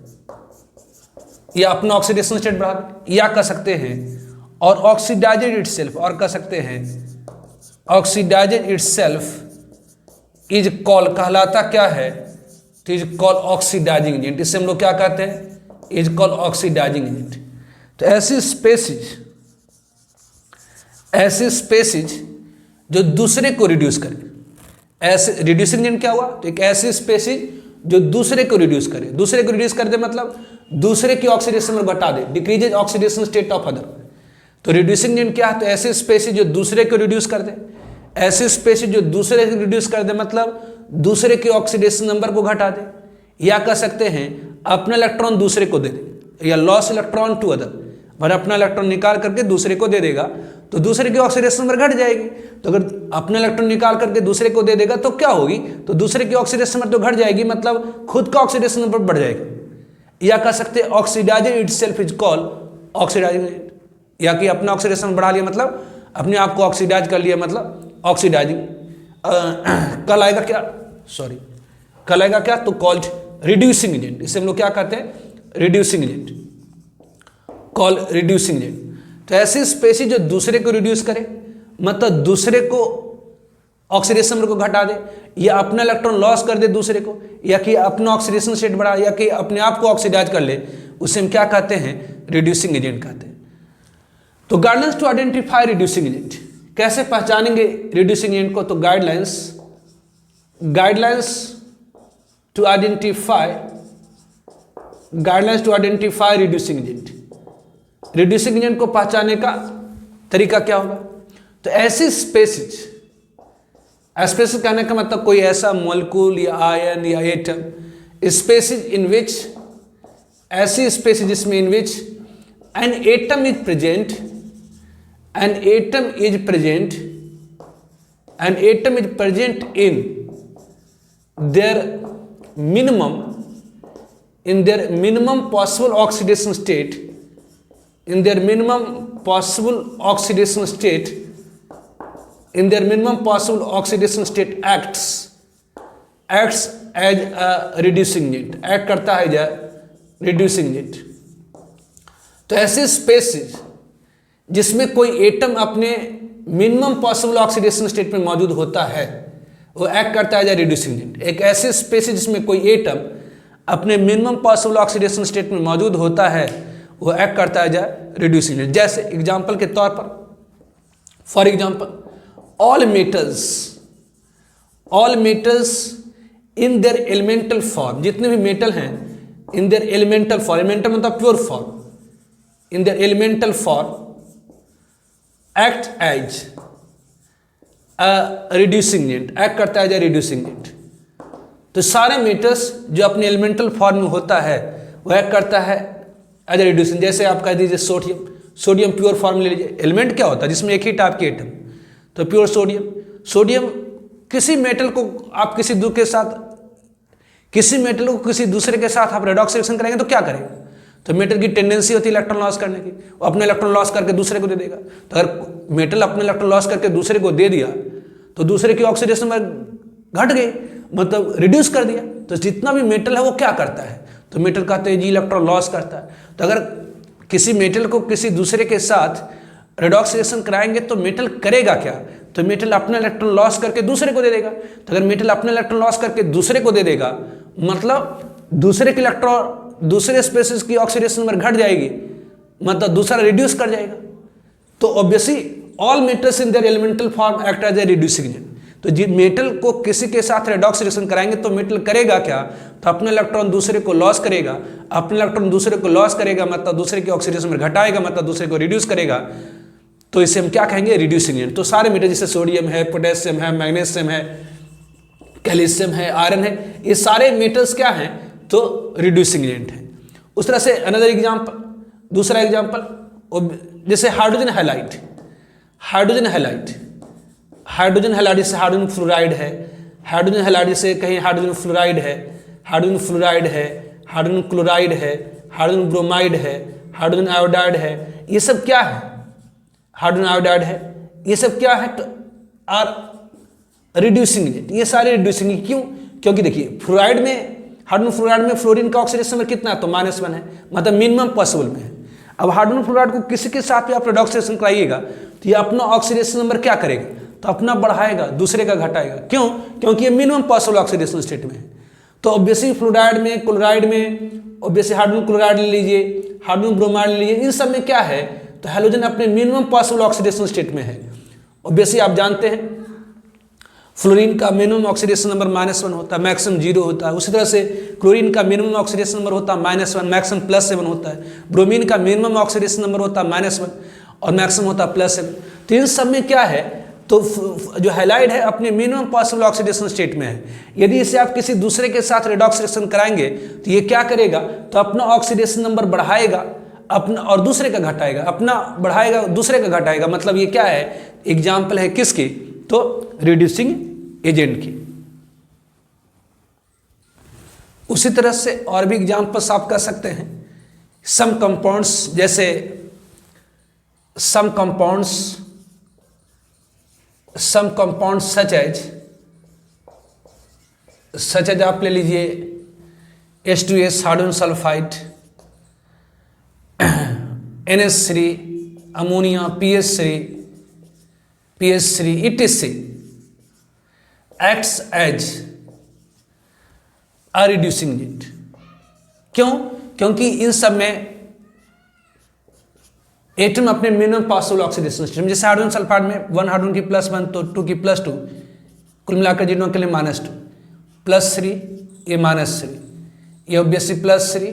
या अपना ऑक्सीडेशन स्टेट बढ़ा दे, या कह सकते हैं और ऑक्सीडाइजेड इटसेल्फ, और कह सकते हैं ऑक्सीडाइजेड इटसेल्फ इज कॉल, कहलाता क्या है? तो इज कॉल ऑक्सीडाइजिंग एजेंट। इससे हम लोग क्या कहते हैं? Is call oxidising agent. तो ऐसी स्पेसीज जो दूसरे को रिड्यूस करे, ऐसे रिड्यूसिंग एजेंट क्या हुआ? तो एक ऐसी स्पेसीज जो दूसरे को रिड्यूस कर दे, मतलब दूसरे की ऑक्सीडेशन नंबर घटा दे, decreases oxidation state of other. तो रिड्यूसिंग एजेंट क्या है? तो ऐसे स्पेसीज जो दूसरे को रिड्यूस कर दे, मतलब दूसरे के ऑक्सीडेशन नंबर को घटा दे, या कह सकते हैं अपना इलेक्ट्रॉन दूसरे को दे दे, या लॉस इलेक्ट्रॉन टू अदर, पर अपना इलेक्ट्रॉन निकाल करके दूसरे को दे देगा तो दूसरे की ऑक्सीडेशन नंबर घट जाएगी। तो अगर अपना इलेक्ट्रॉन निकाल करके दूसरे को दे देगा तो क्या होगी? तो दूसरे की ऑक्सीडेशन नंबर तो घट जाएगी, मतलब खुद का ऑक्सीडेशन नंबर बढ़ जाएगा। या कह सकते हैं oxidising itself is call oxidising, या कि अपना ऑक्सीडेशन बढ़ा लिया मतलब अपने आप को ऑक्सीडाइज कर लिया, मतलब ऑक्सीडाइजिंग। कल आएगा क्या? तो कॉल्ड रिड्यूसिंग एजेंट। इसे हम लोग क्या कहते हैं? Reducing agent, call reducing agent. तो ऐसी स्पेसीज जो दूसरे को रिड्यूस करे, मतलब दूसरे को ऑक्सीडेशन नंबर को घटा दे, या अपना इलेक्ट्रॉन लॉस कर दे दूसरे को, या कि अपना ऑक्सीडेशन स्टेट बढ़ा, या कि अपने आप को ऑक्सीडाइज कर ले, उसे हम क्या कहते हैं? रिड्यूसिंग एजेंट कहते हैं। तो guidelines to identify reducing agent, कैसे पहचानेंगे रिड्यूसिंग एजेंट को? तो guidelines to identify reducing agent, reducing agent को पहचानने का तरीका क्या होगा? तो ऐसी स्पेसीज कहने का मतलब कोई ऐसा मॉलिक्यूल या आयन या एटम, स्पेसीज इन विच, ऐसी स्पेसीज जिसमें in which an atom is present in their minimum possible oxidation state, acts as a reducing agent, act करता है या reducing agent। तो ऐसे स्पेसीज जिसमें कोई एटम अपने मिनिमम पॉसिबल ऑक्सीडेशन स्टेट में मौजूद होता है, वो एक्ट करता है एज रिड्यूसिंग एजेंट। एक ऐसे स्पेसीज जिसमें कोई एटम अपने मिनिमम पॉसिबल ऑक्सीडेशन स्टेट में मौजूद होता है, वो एक्ट करता है एज रिड्यूसिंग एजेंट। जैसे एग्जांपल के तौर पर, for example, all metals in their elemental form, जितने भी मेटल हैं in their elemental form, elemental मतलब pure form, in their elemental form act as reducing agent, act करता है एज रिड्यूसिंग एजेंट। तो सारे मेटल्स जो अपने एलिमेंटल फॉर्म में होता है वो एक्ट करता है एज रिड्यूसिंग। जैसे आप कह दीजिए सोडियम प्योर फॉर्म ले लीजिए, एलिमेंट क्या होता है जिसमें एक ही टाइप के एटम, तो प्योर सोडियम किसी मेटल को आप किसी मेटल को किसी दूसरे के साथ आप रेडॉक्स रिएक्शन करेंगे तो क्या करेगा? तो मेटल की टेंडेंसी होती है इलेक्ट्रॉन लॉस करने की, वो अपने इलेक्ट्रॉन लॉस करके दूसरे को दे देगा। तो अगर मेटल अपने इलेक्ट्रॉन लॉस करके दूसरे को दे दिया तो दूसरे की ऑक्सीडेशन में घट गई, मतलब रिड्यूस कर दिया। तो जितना भी मेटल है वो क्या करता है? तो मेटल कहते हैं जी इलेक्ट्रॉन लॉस करता है। तो अगर किसी मेटल को किसी दूसरे के साथ रेडॉक्स रिएक्शन कराएंगे तो मेटल करेगा क्या? तो मेटल अपना इलेक्ट्रॉन लॉस करके दूसरे को दे देगा। तो अगर मेटल अपने इलेक्ट्रॉन लॉस करके दूसरे को दे देगा, मतलब दूसरे स्पेसीज की ऑक्सीडेशन नंबर घट जाएगी, मतलब दूसरा रिड्यूस कर जाएगा। तो obviously all metals in their elemental form act as a reducing agent. तो जी मेटल को किसी के साथ रेडॉक्स रिएक्शन कराएंगे तो मेटल करेगा क्या? तो अपने इलेक्ट्रॉन दूसरे को लॉस करेगा, अपने इलेक्ट्रॉन दूसरे को लॉस करेगा मतलब दूसरे की ऑक्सीडेशन नंबर घटाएगा, मतलब दूसरे को रिड्यूस करेगा। तो इसे हम क्या कहेंगे? Reducing agent. तो सारे मेटल जैसे सोडियम है, पोटेशियम है, मैग्नीशियम है, कैल्शियम है, आयरन है, ये सारे मेटल्स क्या हैं? तो रिड्यूसिंग एजेंट है। उस तरह से अनदर एग्जांपल, दूसरा एग्जांपल, जैसे हाइड्रोजन हाइलाइट जैसे हाइड्रोजन फ्लोराइड है, हाइड्रोजन हाइलाइट से कहीं हाइड्रोजन फ्लोराइड है, हाइड्रोजन क्लोराइड है, हाइड्रोजन ब्रोमाइड है, हाइड्रोजन आयोडाइड है, ये सब क्या है? हाइड्रोजन आयोडाइड है, ये सब क्या है? Are reducing agent. ये सारे रिड्यूसिंग, क्यों? क्योंकि देखिए हाइड्रोजन फ्लोराइड में फ्लोरीन का ऑक्सीडेशन नंबर कितना है? तो -1 है, मतलब मिनिमम पॉसिबल में है। अब हाइड्रोजन फ्लोराइड को किसी के साथ भी आप रेडॉक्स रिएक्शन कराइएगा तो ये अपना ऑक्सीडेशन नंबर क्या करेगा? तो अपना बढ़ाएगा, दूसरे का घटाएगा। क्यों? क्योंकि ये मिनिमम पॉसिबल ऑक्सीडेशन स्टेट में है। तो ऑब्वियसली फ्लोराइड में, क्लोराइड में, ऑब्वियसली हाइड्रोजन क्लोराइड ले लीजिए, हाइड्रोजन ब्रोमाइड ले लीजिए, इन सब में क्या है? तो हैलोजन अपने मिनिमम पॉसिबल ऑक्सीडेशन स्टेट में है। ऑब्वियसली आप जानते हैं फ्लोरीन का मिनिमम ऑक्सीडेशन नंबर -1 होता है, मैक्सिमम 0 होता है। उसी तरह से क्लोरीन का मिनिमम ऑक्सीडेशन नंबर होता है -1, मैक्सिमम +7 होता है। ब्रोमीन का मिनिमम ऑक्सीडेशन नंबर होता है -1 और मैक्सिमम होता है +7। तो इन सब में क्या है? तो जो हैलाइड है अपने मिनिमम पॉसिबल ऑक्सीडेशन स्टेट में है। यदि इसे आप किसी दूसरे के साथ रेडॉक्स रिएक्शन कराएंगे तो ये क्या करेगा? तो अपना ऑक्सीडेशन नंबर बढ़ाएगा अपना और दूसरे का घटाएगा, अपना बढ़ाएगा दूसरे का घटाएगा। मतलब ये क्या है? एग्जाम्पल है किसकी? तो रिड्यूसिंग एजेंट की। उसी तरह से और भी एग्जाम्पल्स आप कर सकते हैं। सम कंपाउंड्स, जैसे सम कंपाउंड्स सच एज आप ले लीजिए H2S hydrogen sulphide, NH3, ammonia, PH3 etc। Acts as a reducing agent. क्यों? क्योंकि इन सब में एटम अपने मिनिमम पॉसिबल ऑक्सीडेशन स्टेट में, जैसे हाइड्रोजन सल्फाइड में 1 हाइड्रोजन की +1 तो 2 की +2, कुल मिलाकर जिनों के लिए -2, +3 ये -3, ये ऑब्वियसली +3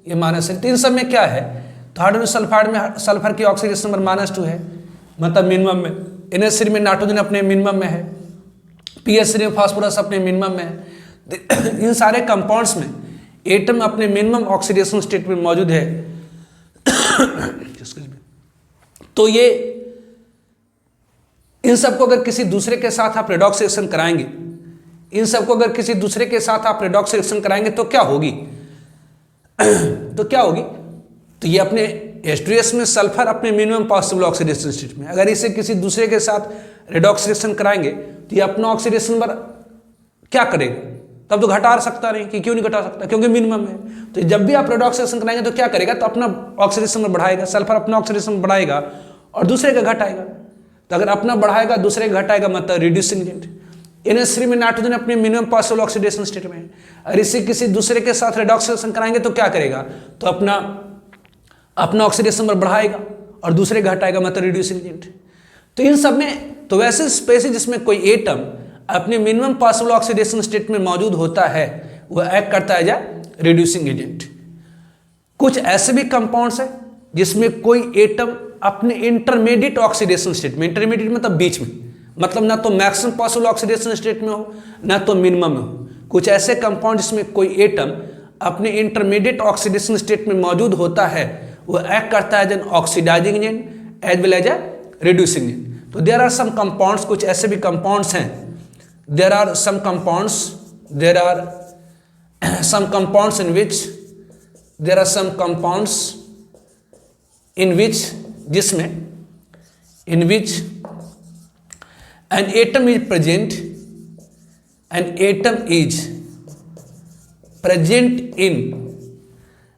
ये -3। तो इन सब में क्या है, तो हाइड्रोजन सल्फाइड में सल्फर की ऑक्सीडेशन नंबर -2 है, मतलब मिनिमम में। NH3 में नाइट्रोजन अपने मिनिमम में है, PH3 में फास्फोरस अपने मिनिमम में है। इन सारे कंपाउंड्स में एटम अपने मिनिमम ऑक्सीडेशन स्टेट में मौजूद है। तो ये इन सबको अगर किसी दूसरे के साथ आप रेडॉक्स रिएक्शन कराएंगे, इन सबको अगर किसी दूसरे के साथ आप रेडॉक्स रिएक्शन कराएंगे तो क्या होगी, तो क्या होगी, तो ये अपने H2S में सल्फर अपने मिनिमम पॉसिबल ऑक्सीडेशन स्टेट में, अगर इसे किसी दूसरे के साथ रेडॉक्स रिएक्शन कराएंगे तो ये अपना ऑक्सीडेशन नंबर क्या करेगा, तब तो घटा सकता नहीं, कि क्यों नहीं घटा सकता, क्योंकि मिनिमम है। तो जब भी आप रेडॉक्स रिएक्शन कराएंगे तो क्या करेगा, तो अपना ऑक्सीडेशन नंबर बढ़ाएगा, सल्फर अपना ऑक्सीडेशन नंबर बढ़ाएगा और दूसरे का घटाएगा। तो अगर अपना बढ़ाएगा दूसरे का घटाएगा, मतलब रिड्यूसिंग एजेंट। NH3 में नाइट्रोजन अपने मिनिमम पॉसिबल ऑक्सीडेशन स्टेट में है, और इसे किसी दूसरे के साथ रेडॉक्स रिएक्शन कराएंगे तो क्या करेगा, तो अपना ऑक्सीडेशन नंबर बढ़ाएगा और दूसरे का घटाएगा, मतलब रिड्यूसिंग एजेंट। तो इन सब में, तो वैसे स्पेसीज जिसमें कोई एटम अपने मिनिमम पॉसिबल ऑक्सीडेशन स्टेट में मौजूद होता है, वह एक्ट करता है या रिड्यूसिंग एजेंट। कुछ ऐसे भी कंपाउंड्स हैं जिसमें कोई एटम अपने इंटरमीडिएट ऑक्सीडेशन स्टेट में, इंटरमीडिएट मतलब बीच में, मतलब ना तो मैक्सिमम पॉसिबल ऑक्सीडेशन स्टेट में हो ना तो मिनिमम में हो। कुछ ऐसे कंपाउंड जिसमें कोई एटम अपने इंटरमीडिएट ऑक्सीडेशन स्टेट में मौजूद होता है, वह एक्ट करता है as an oxidising agent as well as a reducing agent. तो देयर आर सम कंपाउंड्स, कुछ ऐसे भी कंपाउंड्स हैं, there are some compounds in which जिसमें in which an atom is present in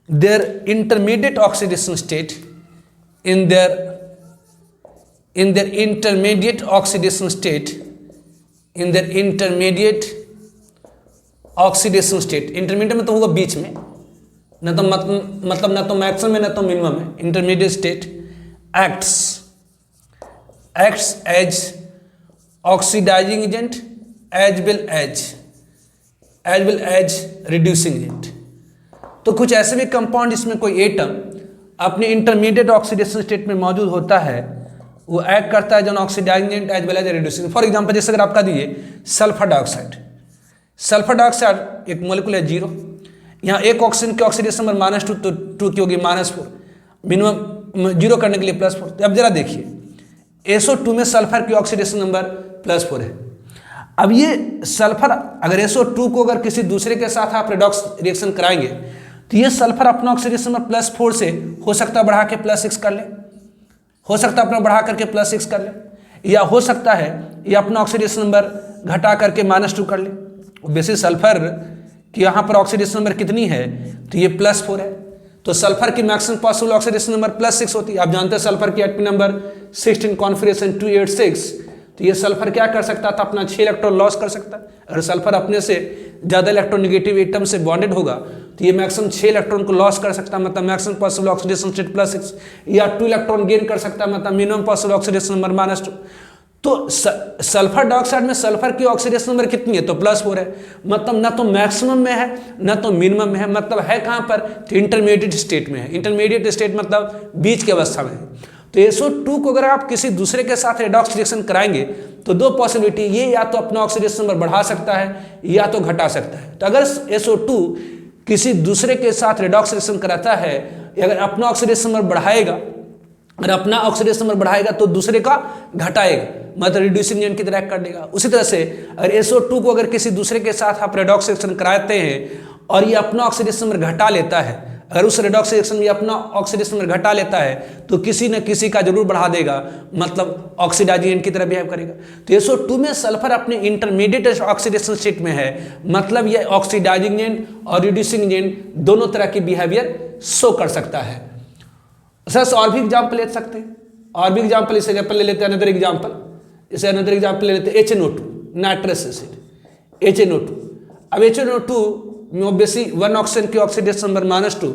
their intermediate oxidation state, in their intermediate oxidation state, intermediate में तो होगा बीच में, ना तो मतलब ना तो मैक्सिमम है ना तो मिनिमम है, intermediate state acts as oxidising agent as well as reducing agent. तो कुछ ऐसे भी कंपाउंड जिसमें कोई एटम अपने इंटरमीडिएट ऑक्सीडेशन स्टेट में मौजूद होता है, वो एक्ट करता है जो oxidising agent as well as reducing. For example, जैसे अगर आपका दीजिए सल्फर डाइऑक्साइड एक मॉलिक्यूल है 0, यहाँ एक ऑक्सीजन की ऑक्सीडेशन नंबर -2 तो 2 की होगी -4, मिनिमम 0 करने के लिए +4। तो अब जरा देखिए SO2 में सल्फर की ऑक्सीडेशन नंबर +4 है। अब ये सल्फर, अगर SO2 को अगर किसी दूसरे के साथ आप रेडॉक्स रिएक्शन कराएंगे तो ये सल्फर अपना ऑक्सीडेशन नंबर +4 से हो सकता है बढ़ा के +6 कर ले, हो सकता है अपना बढ़ा करके +6 कर ले, या हो सकता है ये अपना ऑक्सीडेशन नंबर घटा करके -2 कर ले। वैसे सल्फर की यहाँ पर ऑक्सीडेशन नंबर कितनी है, तो ये +4 है, तो सल्फर की मैक्सिमम पॉसिबल ऑक्सीडेशन नंबर +6 होती है। आप जानते हैं सल्फर की एटॉमिक नंबर 16 कॉन्फिगरेशन 286, तो ये सल्फर क्या कर सकता था, अपना 6 इलेक्ट्रॉन लॉस कर सकता है। अगर सल्फर अपने से ज़्यादा इलेक्ट्रोनेगेटिव एटम से बॉन्डेड होगा तो ये मैक्सिमम 6 इलेक्ट्रॉन को लॉस कर सकता है, मतलब मैक्सिमम पॉसिबल ऑक्सीडेशन स्टेट +6, या 2 इलेक्ट्रॉन गेन कर सकता है, मतलब मिनिमम पॉसिबल ऑक्सीडेशन नंबर -2। तो सल्फर डाइऑक्साइड में सल्फर की ऑक्सीडेशन नंबर कितनी है, तो +4 है, मतलब ना तो मैक्सिमम में है ना तो मिनिमम में है, मतलब है कहाँ पर, तो इंटरमीडिएट स्टेट में है। इंटरमीडिएट स्टेट मतलब बीच की अवस्था में है। तो SO2 को अगर आप किसी दूसरे के साथ रेडॉक्स रिएक्शन कराएंगे तो 2 पॉसिबिलिटी, ये या तो अपना ऑक्सीडेशन नंबर बढ़ा सकता है या तो घटा सकता है। तो अगर SO2 किसी दूसरे के साथ रेडॉक्स रिएक्शन कराता है, अगर अपना ऑक्सीडेशन नंबर बढ़ाएगा, अगर अपना ऑक्सीडेशन नंबर बढ़ाएगा तो दूसरे का घटाएगा, मतलब रिड्यूसिंग एजेंट की तरह कर देगा। उसी तरह से अगर SO2 को अगर किसी दूसरे के साथ आप रेडॉक्स रिएक्शन कराते हैं और ये अपना ऑक्सीडेशन नंबर घटा लेता है, अगर उस रेडॉक्स रिएक्शन में अपना ऑक्सीडेशन नंबर घटा लेता है तो किसी न किसी का जरूर बढ़ा देगा, मतलब ऑक्सीडाइजिंग एजेंट की तरह बिहेव करेगा। तो SO2 में सल्फर अपने इंटरमीडिएट ऑक्सीडेशन स्टेट में है, मतलब ये ऑक्सीडाइजिंग एजेंट और रिड्यूसिंग एजेंट दोनों तरह की बिहेवियर शो कर सकता है। सर और भी एग्जाम्पल ले सकते हैं, और भी एग्जाम्पल, इस एग्जाम्पल ले लेते हैं, अनदर एग्जाम्पल, इसे अनदर एग्जाम्पल ले लेते हैं HNO2 नाइट्रस एसिड। HNO2। अब HNO2 में ऑब्वियसली 1 ऑक्सीजन की ऑक्सीडेशन नंबर -2,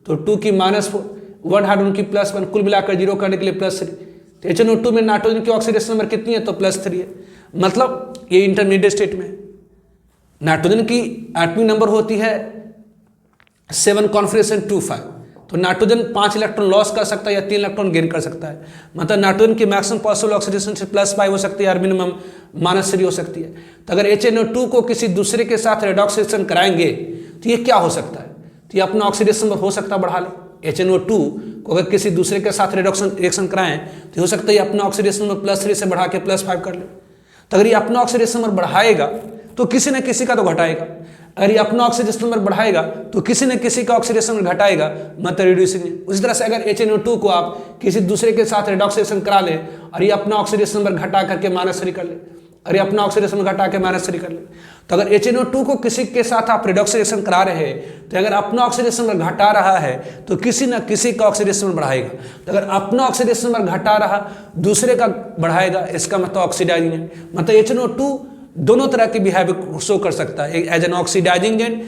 तो 2 की -4, 1 हाइड्रोजन की +1, कुल मिलाकर 0 करने के लिए +3। तो HNO2 में नाइट्रोजन की ऑक्सीडेशन नंबर कितनी है, तो +3 है, मतलब ये इंटरमीडिएट स्टेट में है। नाइट्रोजन की एटॉमिक नंबर होती है 7 कॉन्फिगरेशन 2,5, तो नाइट्रोजन 5 इलेक्ट्रॉन लॉस कर सकता है या 3 इलेक्ट्रॉन गेन कर सकता है, मतलब नाइट्रोजन की मैक्सिमम पॉसिबल ऑक्सीडेशन से +5 हो सकती है और मिनिमम -3 हो सकती है। तो अगर HNO2 को किसी दूसरे के साथ रेडॉक्स रिएक्शन कराएंगे तो ये क्या हो सकता है, तो ये अपना ऑक्सीडेशन नंबर हो सकता है बढ़ा ले। HNO2 को अगर किसी दूसरे के साथ रिएक्शन कराएं तो हो सकता है ये अपना ऑक्सीडेशन नंबर +3 से बढ़ा के +5 कर ले। तो अगर ये अपना ऑक्सीडेशन नंबर बढ़ाएगा तो किसी न किसी का तो घटाएगा, अगर ये अपना ऑक्सीडेशन नंबर बढ़ाएगा तो किसी न किसी का ऑक्सीडेशन नंबर घटाएगा, मतलब रिड्यूसिंग। उसी तरह से अगर HNO2 को आप किसी दूसरे के साथ रेडॉक्स रिएक्शन करा ले और ये अपना ऑक्सीडेशन नंबर घटा करके -3 कर ले, अरे अपना ऑक्सीडेशन घटा के -3 कर ले, तो अगर HNO2 को किसी के साथ आप रिडॉक्स रिएक्शन करा रहे हैं तो अगर अपना ऑक्सीडेशन नंबर घटा रहा है तो किसी न किसी का ऑक्सीडेशन नंबर बढ़ाएगा, तो अगर अपना ऑक्सीडेशन नंबर घटा रहा दूसरे का बढ़ाएगा, इसका मतलब ऑक्सीडाइजिंग एजेंट, मतलब HNO2 दोनों तरह की बिहेवियर शो कर सकता है, as an oxidising agent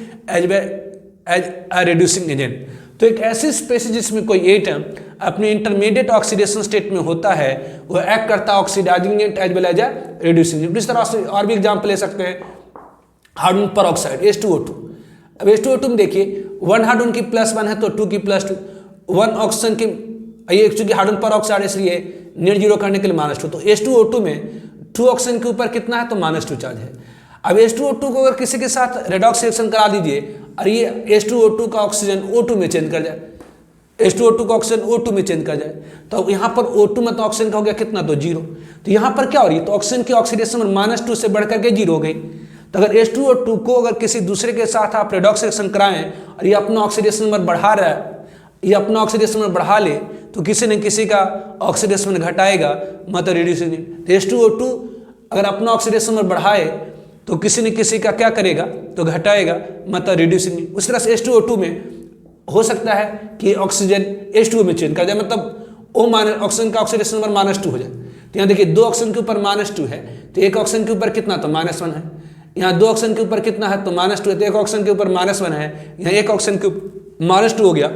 as a reducing agent. तो एक ऐसी स्पेसीज जिसमें कोई एटम अपने इंटरमीडिएट ऑक्सीडेशन स्टेट में होता है वो एक्ट करता है oxidising agent as well as a reducing agent. इस तरह से और भी एग्जाम्पल ले सकते हैं, हाइड्रोजन पर ऑक्साइड H2O2। अब H2O2 में देखिए 1 हाइड्रोजन की +1 है तो 2 की +2, 1 ऑक्सीजन की, ये चूंकि हाइड्रोजन पर ऑक्साइड इसलिए नेट 0 करने के लिए -2, तो H2O2 में 2 ऑक्सीजन के ऊपर कितना है, तो -2 चार्ज है। अब H2O2 को अगर किसी के साथ रेडॉक्स रिएक्शन करा दीजिए और ये H2O2 का ऑक्सीजन O2 में चेंज कर जाए, H2O2 का ऑक्सीजन O2 में चेंज कर जाए, तो यहाँ पर O2 में तो ऑक्सीजन का हो गया कितना, तो 0। तो यहाँ पर क्या हो रही है, तो ऑक्सीजन की ऑक्सीडेशन -2 से बढ़कर के 0 हो गई। तो अगर H2O2 को अगर किसी दूसरे के साथ आप रेडॉक्स रिएक्शन कराएं और ये अपना ऑक्सीडेशन नंबर बढ़ा रहा है, ये अपना ऑक्सीडेशन नंबर बढ़ा ले तो किसी न किसी का ऑक्सीडेशन नंबर घटाएगा, मतलब रिड्यूसिंग। H2O2 अगर अपना ऑक्सीडेशन नंबर बढ़ाए तो किसी न किसी का क्या करेगा, तो घटाएगा, मतलब रिड्यूसिंग। उस तरह से H2O2 में हो सकता है कि ऑक्सीजन H2O में चेंज कर जाए, मतलब ऑक्सीजन का ऑक्सीडेशन नंबर -2 हो जाए। तो यहाँ देखिए 2 ऑक्सीजन के ऊपर -2 है तो 1 ऑक्सीजन के ऊपर कितना, तो -1 है। यहाँ 2 ऑक्सीजन के ऊपर कितना है, तो -2 है, तो 1 ऑक्सीजन के ऊपर -1 है, यहाँ 1 ऑक्सीजन के ऊपर -2 हो गया,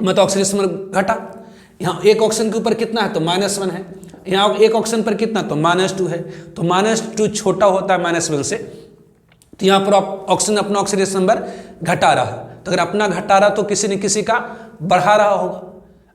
मतलब ऑक्सीडेशन नंबर घटा। यहाँ 1 ऑक्सीजन के ऊपर कितना है, तो -1 है, यहाँ 1 ऑक्सीजन पर कितना, तो -2 है, तो -2 छोटा होता है -1 से, तो यहाँ पर ऑक्सीजन अपना ऑक्सीडेशन नंबर घटा रहा है। तो अगर अपना घटा रहा तो किसी न किसी का बढ़ा रहा होगा।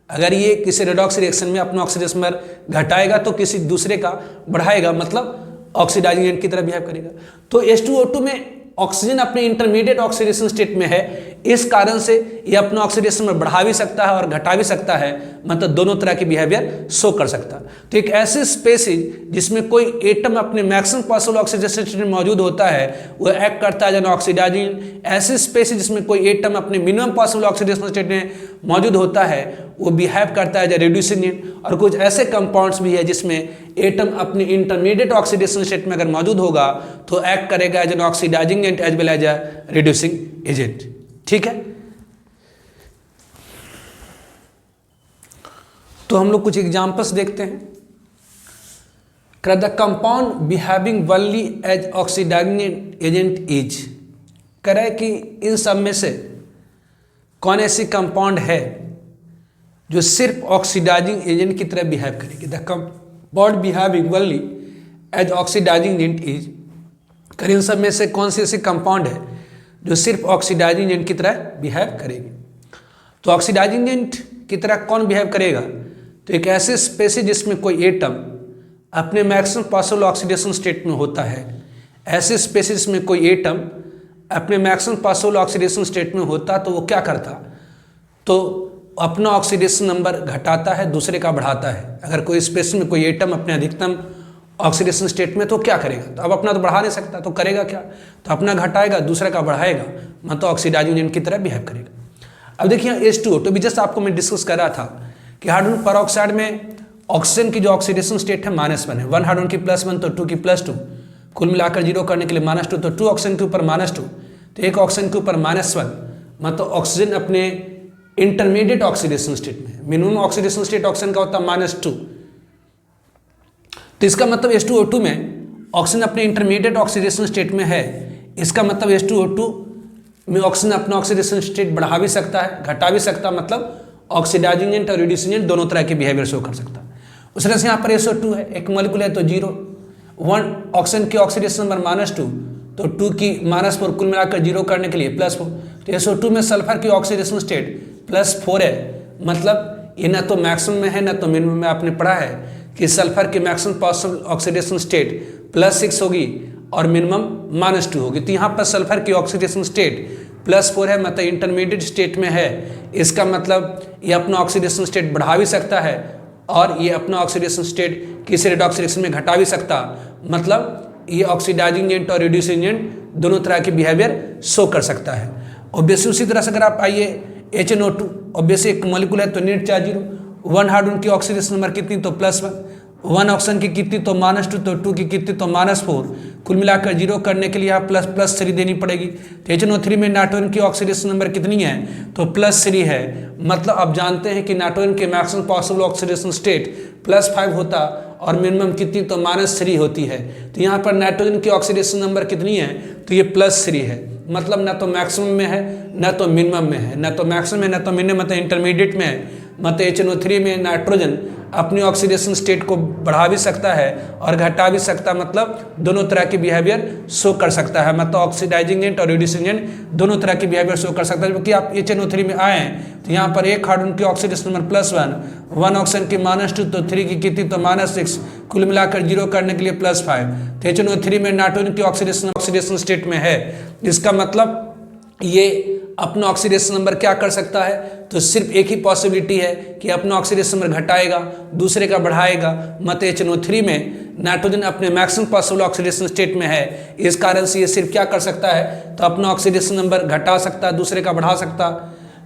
अगर ये किसी रेडॉक्स रिएक्शन में अपना ऑक्सीडेशन नंबर घटाएगा तो किसी दूसरे का बढ़ाएगा, मतलब ऑक्सीडाइजिंग एजेंट की तरह बिहेव करेगा। तो H2O2 में ऑक्सीजन अपने इंटरमीडिएट ऑक्सीडेशन स्टेट में है, इस कारण से ये अपना ऑक्सीडेशन में बढ़ा भी सकता है और घटा भी सकता है, मतलब दोनों तरह की बिहेवियर शो कर सकता है। तो एक ऐसी स्पेसीज जिसमें कोई एटम अपने मैक्सिमम पॉसिबल ऑक्सीडेशन स्टेट में मौजूद होता है वो एक्ट करता है एज एन ऑक्सीडाइजिंग। ऐसी स्पेसीज जिसमें कोई एटम अपने मिनिमम पॉसिबल ऑक्सीडेशन स्टेट में मौजूद होता है वो बिहेव करता है एज ए रिड्यूसिंग एजेंट। और कुछ ऐसे कंपाउंड्स भी है जिसमें एटम अपने इंटरमीडिएट ऑक्सीडेशन स्टेट में अगर मौजूद होगा तो एक्ट करेगा as an oxidising agent as well as a reducing agent. ठीक है, तो हम लोग कुछ एग्जांपल्स देखते हैं। The compound behaving only as oxidising agent is, कह रहा है कि इन सब में से कौन ऐसी कंपाउंड है जो सिर्फ ऑक्सीडाइजिंग एजेंट की तरह बिहेव करेगी। The compound behaving only as oxidising agent is, कर इन सब में से कौन सी ऐसी कंपाउंड है जो सिर्फ ऑक्सीडाइजिंग एजेंट की तरह बिहेव करेगी। तो ऑक्सीडाइजिंग एजेंट की तरह कौन बिहेव करेगा, तो एक ऐसे स्पेसीज जिसमें कोई एटम अपने मैक्सिमम पॉसिबल ऑक्सीडेशन स्टेट में होता है। ऐसे स्पेसीज में कोई एटम अपने मैक्सिमम पॉसिबल ऑक्सीडेशन स्टेट में होता तो वो क्या करता, तो अपना ऑक्सीडेशन नंबर घटाता है, दूसरे का बढ़ाता है। अगर कोई स्पेस में कोई एटम अपने अधिकतम ऑक्सीडेशन स्टेट में तो क्या करेगा, तो अब अपना तो बढ़ा नहीं सकता, तो करेगा क्या, तो अपना घटाएगा, दूसरे का बढ़ाएगा, मतलब ऑक्सीडाइजिंग एजेंट की तरह बिहेव करेगा। अब देखिए H2O, तो भी जस्ट आपको मैं डिस्कस कर रहा था कि हाइड्रोजन पर ऑक्साइड में ऑक्सीजन की जो ऑक्सीडेशन स्टेट है -1 है, 1 हाइड्रोजन की +1 तो 2 की +2, कुल मिलाकर 0 करने के लिए -2, तो 2 ऑक्सीजन के ऊपर -2, तो 1 ऑक्सीजन के ऊपर -1, मतलब ऑक्सीजन अपने इंटरमीडिएट ऑक्सीडेशन स्टेट में। मिनिमम ऑक्सीडेशन स्टेट ऑक्सीजन का होता है -2, तो इसका मतलब H2O2 में ऑक्सीजन अपने इंटरमीडिएट ऑक्सीडेशन स्टेट में है, इसका मतलब H2O2 में ऑक्सीजन अपना ऑक्सीडेशन स्टेट बढ़ा भी सकता है, घटा भी सकता है, मतलब ऑक्सीडाइजिंग एजेंट और रिड्यूसिंग एजेंट दोनों तरह के बिहेवियर शो कर सकता है। उस तरह से यहाँ पर SO2 है, एक मॉलिक्यूल है तो 0, 1 ऑक्सीजन की ऑक्सीडेशन नंबर -2, तो 2 की -4 कुल मिलाकर 0 करने के लिए +4, तो SO2 में सल्फर की ऑक्सीडेशन स्टेट +4 है, मतलब ये ना तो मैक्सिमम में है ना तो मिनिमम में। आपने पढ़ा है कि सल्फर की मैक्सिमम पॉसिबल ऑक्सीडेशन स्टेट +6 होगी और मिनिमम -2 होगी, तो यहाँ पर सल्फर की ऑक्सीडेशन स्टेट +4 है, मतलब इंटरमीडिएट स्टेट में है। इसका मतलब ये अपना ऑक्सीडेशन स्टेट बढ़ा भी सकता है और ये अपना ऑक्सीडेशन स्टेट किसी रेडॉक्स रिएक्शन में घटा भी सकता, मतलब ये ऑक्सीडाइजिंग एजेंट और रिड्यूसिंग एजेंट दोनों तरह के बिहेवियर शो कर सकता है। ऑब्वियसली उसी तरह से अगर आप आइए HNO2, ऑब्वियसली एक मॉलिक्यूल है तो नेट चार्ज 0, 1 हाइड्रोजन की ऑक्सीडेशन नंबर कितनी तो +1, 1 ऑक्सीजन की कितनी तो -2, तो 2 की कितनी तो -4, कुल मिलाकर 0 करने के लिए यहाँ +3 देनी पड़ेगी। तो HNO3 में नाइट्रोजन की ऑक्सीडेशन नंबर कितनी है तो +3 है, मतलब आप जानते हैं कि नाइट्रोजन के मैक्सिमम पॉसिबल ऑक्सीडेशन स्टेट +5 होता और मिनिमम कितनी तो -3 होती है। तो यहाँ पर नाइट्रोजन की ऑक्सीडेशन नंबर कितनी है तो ये +3 है, मतलब ना तो मैक्सिमम में है ना तो मिनिमम में है, ना तो मैक्सिमम है ना तो मिनिमम, मतलब इंटरमीडिएट में है। मतलब HNO3 में नाइट्रोजन अपनी ऑक्सीडेशन स्टेट को बढ़ा भी सकता है और घटा भी सकता है, मतलब दोनों तरह के बिहेवियर शो कर सकता है, मतलब ऑक्सीडाइजिंग एजेंट और रिड्यूसिंग एजेंट दोनों तरह के बिहेवियर शो कर सकता है। जबकि आप HNO3 में आए तो यहाँ पर एक हाइड्रोजन की ऑक्सीडेशन नंबर +1, 1 ऑक्सीजन की -2, तो 3 की कितनी तो -6, कुल मिलाकर 0 करने के लिए +5। तो HNO3 में नाइट्रोजन की ऑक्सीडेशन स्टेट में है, इसका मतलब ये अपना ऑक्सीडेशन नंबर क्या कर सकता है, तो सिर्फ एक ही पॉसिबिलिटी है कि अपना ऑक्सीडेशन नंबर घटाएगा, दूसरे का बढ़ाएगा। मतलब HNO3 में नाइट्रोजन अपने मैक्सिमम पॉसिबल ऑक्सीडेशन स्टेट में है, इस कारण से ये सिर्फ क्या कर सकता है तो अपना ऑक्सीडेशन नंबर घटा सकता है, दूसरे का बढ़ा सकता,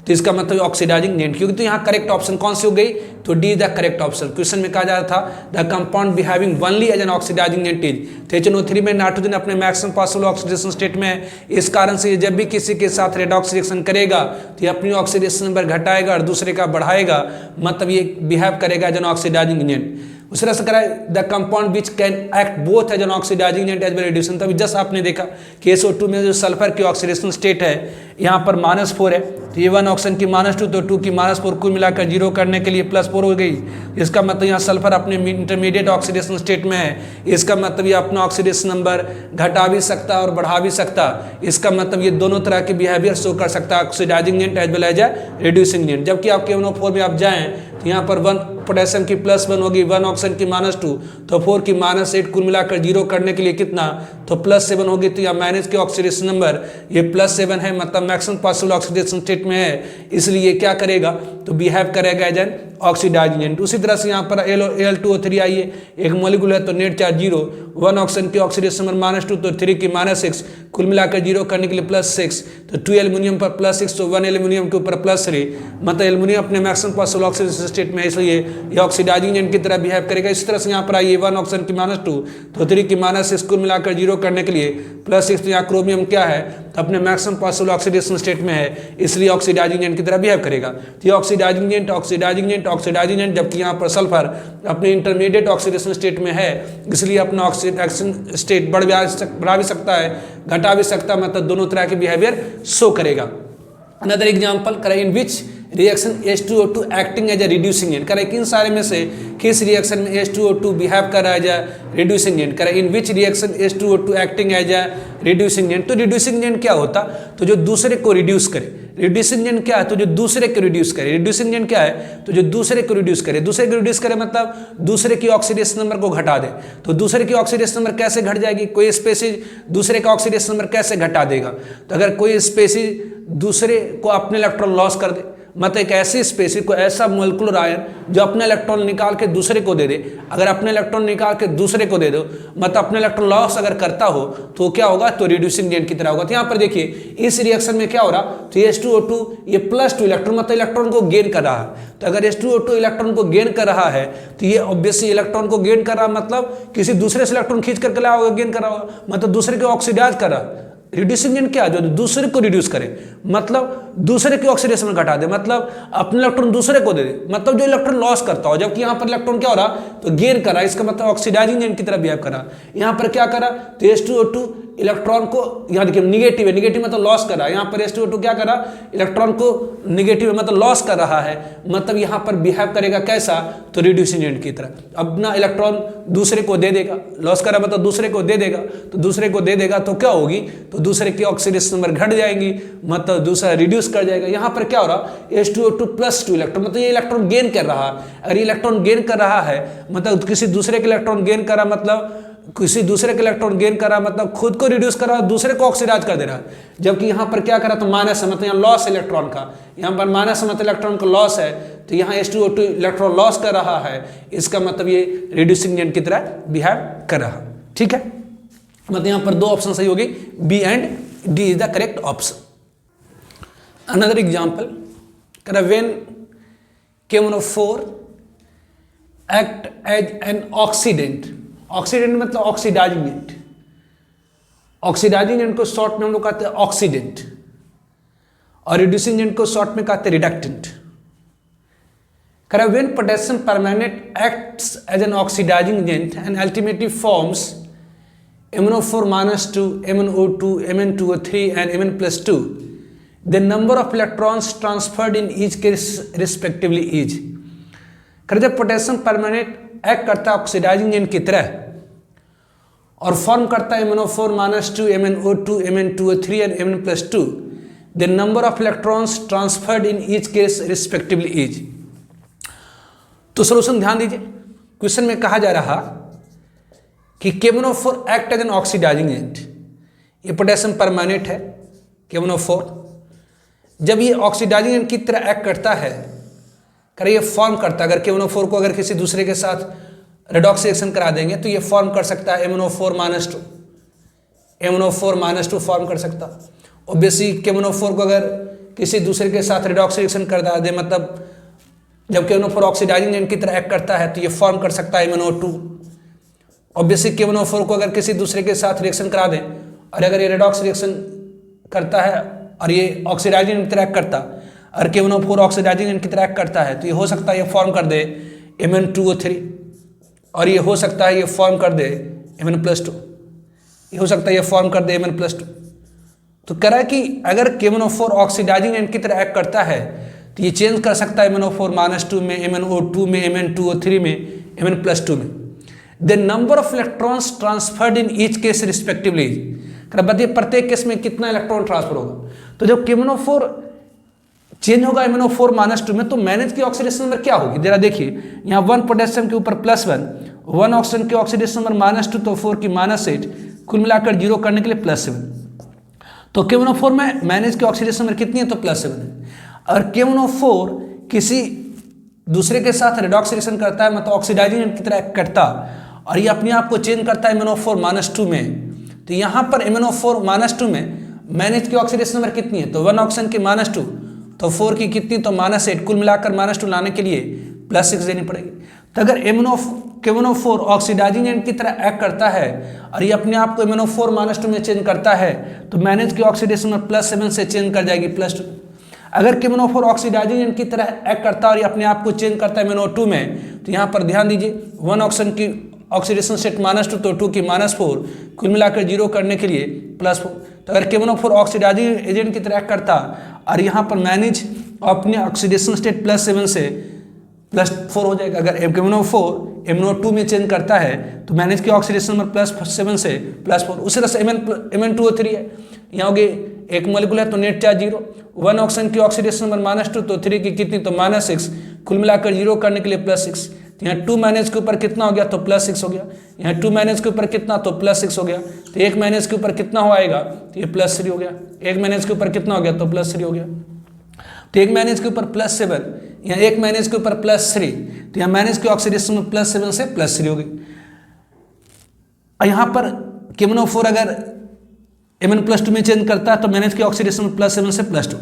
तो इसका मतलब ऑक्सीडाइजिंग एजेंट। क्योंकि तो यहाँ करेक्ट ऑप्शन कौन सी हो गई तो D the correct option. Question में कहा जा रहा था the compound behaving only as an oxidising agent is, तो HNO3 में नाइट्रोजन अपने मैक्सिमम पॉसिबल ऑक्सीडेशन स्टेट में है, इस कारण से जब भी किसी के साथ रेडॉक्स रिएक्शन करेगा तो ये अपनी ऑक्सीडेशन नंबर घटाएगा और दूसरे का बढ़ाएगा, मतलब ये बिहेव करेगा एज एन ऑक्सीडाइजिंग एजेंट। उस तरह से कराए the compound which can act both as an oxidising agent as well reducing. तभी जस्ट आपने देखा कि SO2 में जो सल्फर की ऑक्सीडेशन स्टेट है यहाँ पर -4 है, तो ये 1 ऑक्सीजन की -2, तो 2 की -4 कुल मिलाकर 0 करने के लिए +4 हो गई। इसका मतलब यहाँ सल्फर अपने इंटरमीडिएट ऑक्सीडेशन स्टेट में है, इसका मतलब ये अपना ऑक्सीडेशन नंबर घटा भी सकता और बढ़ा भी सकता, इसका मतलब ये दोनों तरह के बिहेवियर शो कर सकता है, oxidising agent as well as reducing agent. जबकि आपके NO4 में आप जाएँ तो यहाँ पर 1 पोटेशियम की +1 होगी, 1 ऑक्सीजन की -2, तो 4 की -8 कुल मिलाकर 0 करने के लिए कितना तो +7 होगी। तो यहाँ मैनेज के ऑक्सीडेशन नंबर ये +7 है, मतलब मैक्सिमम पॉसिबल ऑक्सीडेशन स्टेट में है, इसलिए क्या करेगा तो बिहेव करेगा एज एन ऑक्सीडाइजिंग एजेंट। उसी तरह से यहाँ पर Al2O3 आइए, एक मॉलिक्यूल है तो नेट चार्ज 0, 1 ऑक्सीजन की ऑक्सीडेशन नंबर -2, तो 3 की -6 कुल मिलाकर 0 करने के लिए +6, तो 2 एल्यूमिनियम पर +6, तो 1 एल्यूमिनियम के ऊपर +3, मतलब एल्यूमिनियम अपने मैक्सिमम पॉसिबल ऑक्सीडेशन स्टेट में है, इसलिए ये ऑक्सीडाइजिंग एजेंट की तरह बिहेव करेगा। इसी तरह से यहाँ पर आइए 1 ऑक्सीजन की -2, तो 3 की -6 कुल मिलाकर 0 करने के लिए +6, तो यहाँ क्रोमियम क्या है तो अपने मैक्सिमम पॉसिबल ऑक्सीडेशन स्टेट में है, इसलिए ऑक्सीडाइजिंग एजेंट की तरह बिहेव करेगा। तो ये oxidising agent oxidising agent oxidising agent, जबकि यहाँ पर सल्फर अपने इंटरमीडिएट ऑक्सीडेशन स्टेट में है, इसलिए अपना ऑक्सीडेशन स्टेट बढ़ा भी सकता है, घटा भी सकता है, मतलब दोनों तरह के बिहेवियर शो करेगा। अनदर एग्जाम्पल करें in which reaction H2O2 acting as a reducing agent, करें किन सारे में से किस रिएक्शन में H2O2 बिहेव कर रहा है एज ए रिड्यूसिंग एजेंट। करें in which reaction H2O2 acting as a reducing agent. तो रिड्यूसिंग एजेंट क्या होता तो जो दूसरे को रिड्यूस करे, रिड्यूसिंग एजेंट क्या है तो जो दूसरे को रिड्यूस करे, रिड्यूसिंग एजेंट क्या है तो जो दूसरे को रिड्यूस करे, दूसरे को रिड्यूस करे मतलब दूसरे की ऑक्सीडेशन नंबर को घटा दे। तो दूसरे की ऑक्सीडेशन नंबर कैसे घट जाएगी, कोई स्पेसीज दूसरे का ऑक्सीडेशन नंबर कैसे घटा देगा, तो अगर कोई स्पेसीज दूसरे को अपने इलेक्ट्रॉन लॉस कर दे, मतलब एक ऐसी स्पेसीज को ऐसा मोलिकुलर आयन जो अपने इलेक्ट्रॉन निकाल के दूसरे को दे दे, अगर अपने इलेक्ट्रॉन निकाल के दूसरे को दे दो मतलब अपने इलेक्ट्रॉन लॉस अगर करता हो तो क्या होगा तो रिड्यूसिंग एजेंट की तरह होगा। तो यहाँ पर देखिए इस रिएक्शन में क्या हो रहा तो H2O2 ये +2 इलेक्ट्रॉन मतलब इलेक्ट्रॉन को गेन कर रहा है। तो अगर H2O2 इलेक्ट्रॉन को गेन कर रहा है तो ये ऑब्वियसली इलेक्ट्रॉन को गेन कर रहा मतलब किसी दूसरे से इलेक्ट्रॉन खींच करके लाया होगा, गेन कर रहा होगा, मतलब दूसरे को ऑक्सीडाइज कर रहा। रिड्यूसिंग एजेंट क्या है, जो दूसरे को रिड्यूस करे, मतलब दूसरे की ऑक्सीडेशन घटा दे, मतलब अपने इलेक्ट्रॉन दूसरे को दे दे, मतलब जो इलेक्ट्रॉन लॉस करता हो। जबकि यहाँ पर इलेक्ट्रॉन क्या हो रहा, तो गेन करा, इसका मतलब ऑक्सीडाइजिंग एजेंट की तरह बिहेव करा। यहाँ पर क्या करा, तो H2O2 इलेक्ट्रॉन को, यहाँ देखिए निगेटिव है, निगेटिव मतलब लॉस कर रहा है। यहाँ पर H2O2 क्या करा, इलेक्ट्रॉन को निगेटिव मतलब लॉस कर रहा है, मतलब यहाँ पर बिहेव करेगा कैसा, तो रिड्यूसिंग एजेंट की तरह। अपना इलेक्ट्रॉन दूसरे को दे देगा, लॉस करा मतलब दूसरे को दे देगा, तो दूसरे को दे देगा तो क्या होगी, तो दूसरे की ऑक्सीडेशन नंबर घट जाएंगी, मतलब दूसरा रिड्यूस कर जाएगा। यहाँ पर क्या हो रहा, H2O2 + 2 इलेक्ट्रॉन, मतलब ये इलेक्ट्रॉन गेन कर रहा है। अगर इलेक्ट्रॉन गेन कर रहा है मतलब किसी दूसरे के इलेक्ट्रॉन गेन करा, मतलब किसी दूसरे के इलेक्ट्रॉन गेन करा, मतलब खुद को रिड्यूस करा, दूसरे को ऑक्सीडाइज कर दे रहा है। जबकि यहाँ पर क्या करा, तो माइनस है, मतलब यहाँ लॉस इलेक्ट्रॉन का, यहाँ पर माइनस मतलब इलेक्ट्रॉन का लॉस है, तो यहाँ H2O2 इलेक्ट्रॉन लॉस कर रहा है, इसका मतलब ये रिड्यूसिंग एजेंट की तरह बिहेव कर रहा है। ठीक है, मतलब यहाँ पर दो ऑप्शन सही होगी, B and D is the correct option. Another example, when KMnO4 act as an oxidant, oxidant मतलब ऑक्सीडाइजिंग एजेंट, ऑक्सीडाइजिंग एजेंट को शॉर्ट में हम लोग कहते हैं ऑक्सीडेंट, और रिड्यूसिंग एजेंट को शॉर्ट में कहते हैं reductant. When potassium permanganate acts as an oxidising agent and ultimately forms MnO4-2, MnO2, Mn2O3 and Mn+2, the number of electrons transferred in each case respectively is। जब potassium permanganate act करता है oxidising agent की तरह और form करता है MnO4-2, MnO2, Mn2O3 and Mn+2, the number of electrons transferred in each case respectively is। तो solution ध्यान दीजिए, क्वेश्चन में कहा जा रहा कि KMnO4 act as an oxidising agent, ये पोटेशियम परमैंगनेट है KMnO4, जब ये ऑक्सीडाइजिंग एजेंट की तरह एक्ट करता है, ये फॉर्म करता है, अगर KMnO4 को अगर किसी दूसरे के साथ रेडॉक्स रिएक्शन करा देंगे तो ये फॉर्म कर सकता है MnO4-2, MnO4-2 फॉर्म कर सकता। ऑब्वियसली KMnO4 को अगर किसी दूसरे के साथ रेडॉक्स रिएक्शन करा दे, मतलब जब KMnO4 ऑक्सीडाइजिंग एजेंट की तरह एक्ट करता है तो ये फॉर्म कर सकता है MnO2। ऑब्वियसली KMnO4 को अगर किसी दूसरे के साथ रिएक्शन करा दें और अगर ये रेडॉक्स रिएक्शन करता है और ये ऑक्सीडाइजिंग एजेंट की तरह एक्ट करता, और KMnO4 ऑक्सीडाइजिंग एजेंट की तरह एक्ट करता है, तो ये हो सकता है ये फॉर्म कर दे Mn2O3, और ये हो सकता है ये फॉर्म कर दे Mn+2, ये हो सकता है ये फॉर्म कर दे Mn+2। तो कह रहा है कि अगर KMnO4 ऑक्सीडाइजिंग एजेंट की तरह एक्ट करता है तो ये चेंज कर सकता है MnO4-2 में, MnO2 में, Mn2O3 में, Mn+2 में। The number of electrons transferred in each case respectively, बताइए प्रत्येक केस में कितना इलेक्ट्रॉन ट्रांसफर होगा। तो जब KMnO4 चेंज होगा MnO4-2 में, तो मैनेज की ऑक्सीडेशन नंबर क्या होगी, जरा देखिए, यहाँ 1 पोटेशियम के ऊपर +1, 1 ऑक्सीजन की ऑक्सीडेशन नंबर -2, तो 4 की -8, कुल मिलाकर 0 करने के लिए +7। तो KMnO4 में मैनेज की ऑक्सीडेशन नंबर कितनी है, तो +7 है। और KMnO4 किसी दूसरे के साथ रेडॉक्स रिएक्शन करता है, मतलब ऑक्सीडाइजिंग एजेंट की तरह एक्ट करता, और ये अपने आप को चेंज करता है MnO4-2 में। तो यहाँ पर MnO4-2 में मैनेज की ऑक्सीडेशन नंबर कितनी है, तो 1 ऑक्सीजन की -2, तो 4 की कितनी, तो -8, कुल मिलाकर -2 लाने के लिए +6 देनी पड़ेगी। तो अगर KMnO4 ऑक्सीडाइजिंग एजेंट की तरह एक्ट करता है और ये अपने आप को MnO4-2 में चेंज करता है, तो मैनेज की ऑक्सीडेशन नंबर +7 से चेंज कर जाएगी +2। अगर KMnO4 ऑक्सीडाइजिंग एजेंट की तरह एक्ट करता है और ये अपने आप को चेंज करता है MnO2 में, तो यहाँ पर ध्यान दीजिए, 1 ऑक्सीजन की ऑक्सीडेशन स्टेट -2, तो 2 की -4, कुल मिलाकर 0 करने के लिए +4। तो अगर KMnO4 ऑक्सीडाइजिंग एजेंट की तरह एक्ट करता और यहाँ पर मैनेज अपने ऑक्सीडेशन स्टेट +7 से +4 हो जाएगा। अगर KMnO4 MnO2 में चेंज करता है तो मैनेज की ऑक्सीडेशन नंबर +7 से +4। उसी तरह से Mn2O3 है, यहाँ होगी एक मॉलिक्यूल है तो नेट चार्ज 0, 1 ऑक्सीजन की ऑक्सीडेशन नंबर -2, तो 3 की कितनी, तो -6, कुल मिलाकर 0 करने के लिए +6। यहाँ 2 मैनेज के ऊपर कितना हो गया, तो +6 हो गया। यहाँ 2 मैनेज के ऊपर कितना, तो +6 हो गया। तो 1 मैनेज के ऊपर कितना हो आएगा, तो ये +3 हो गया। 1 मैनेज के ऊपर कितना हो गया, तो +3 हो गया। तो 1 मैनेज के ऊपर +7, यहाँ 1 मैनेज के ऊपर +3, तो यहाँ मैनेज की ऑक्सीडेशन में +7 से +3 हो गई। और यहाँ पर KMnO4 अगर Mn+2 में चेंज करता है तो मैनेज की ऑक्सीडेशन में +7 से +2।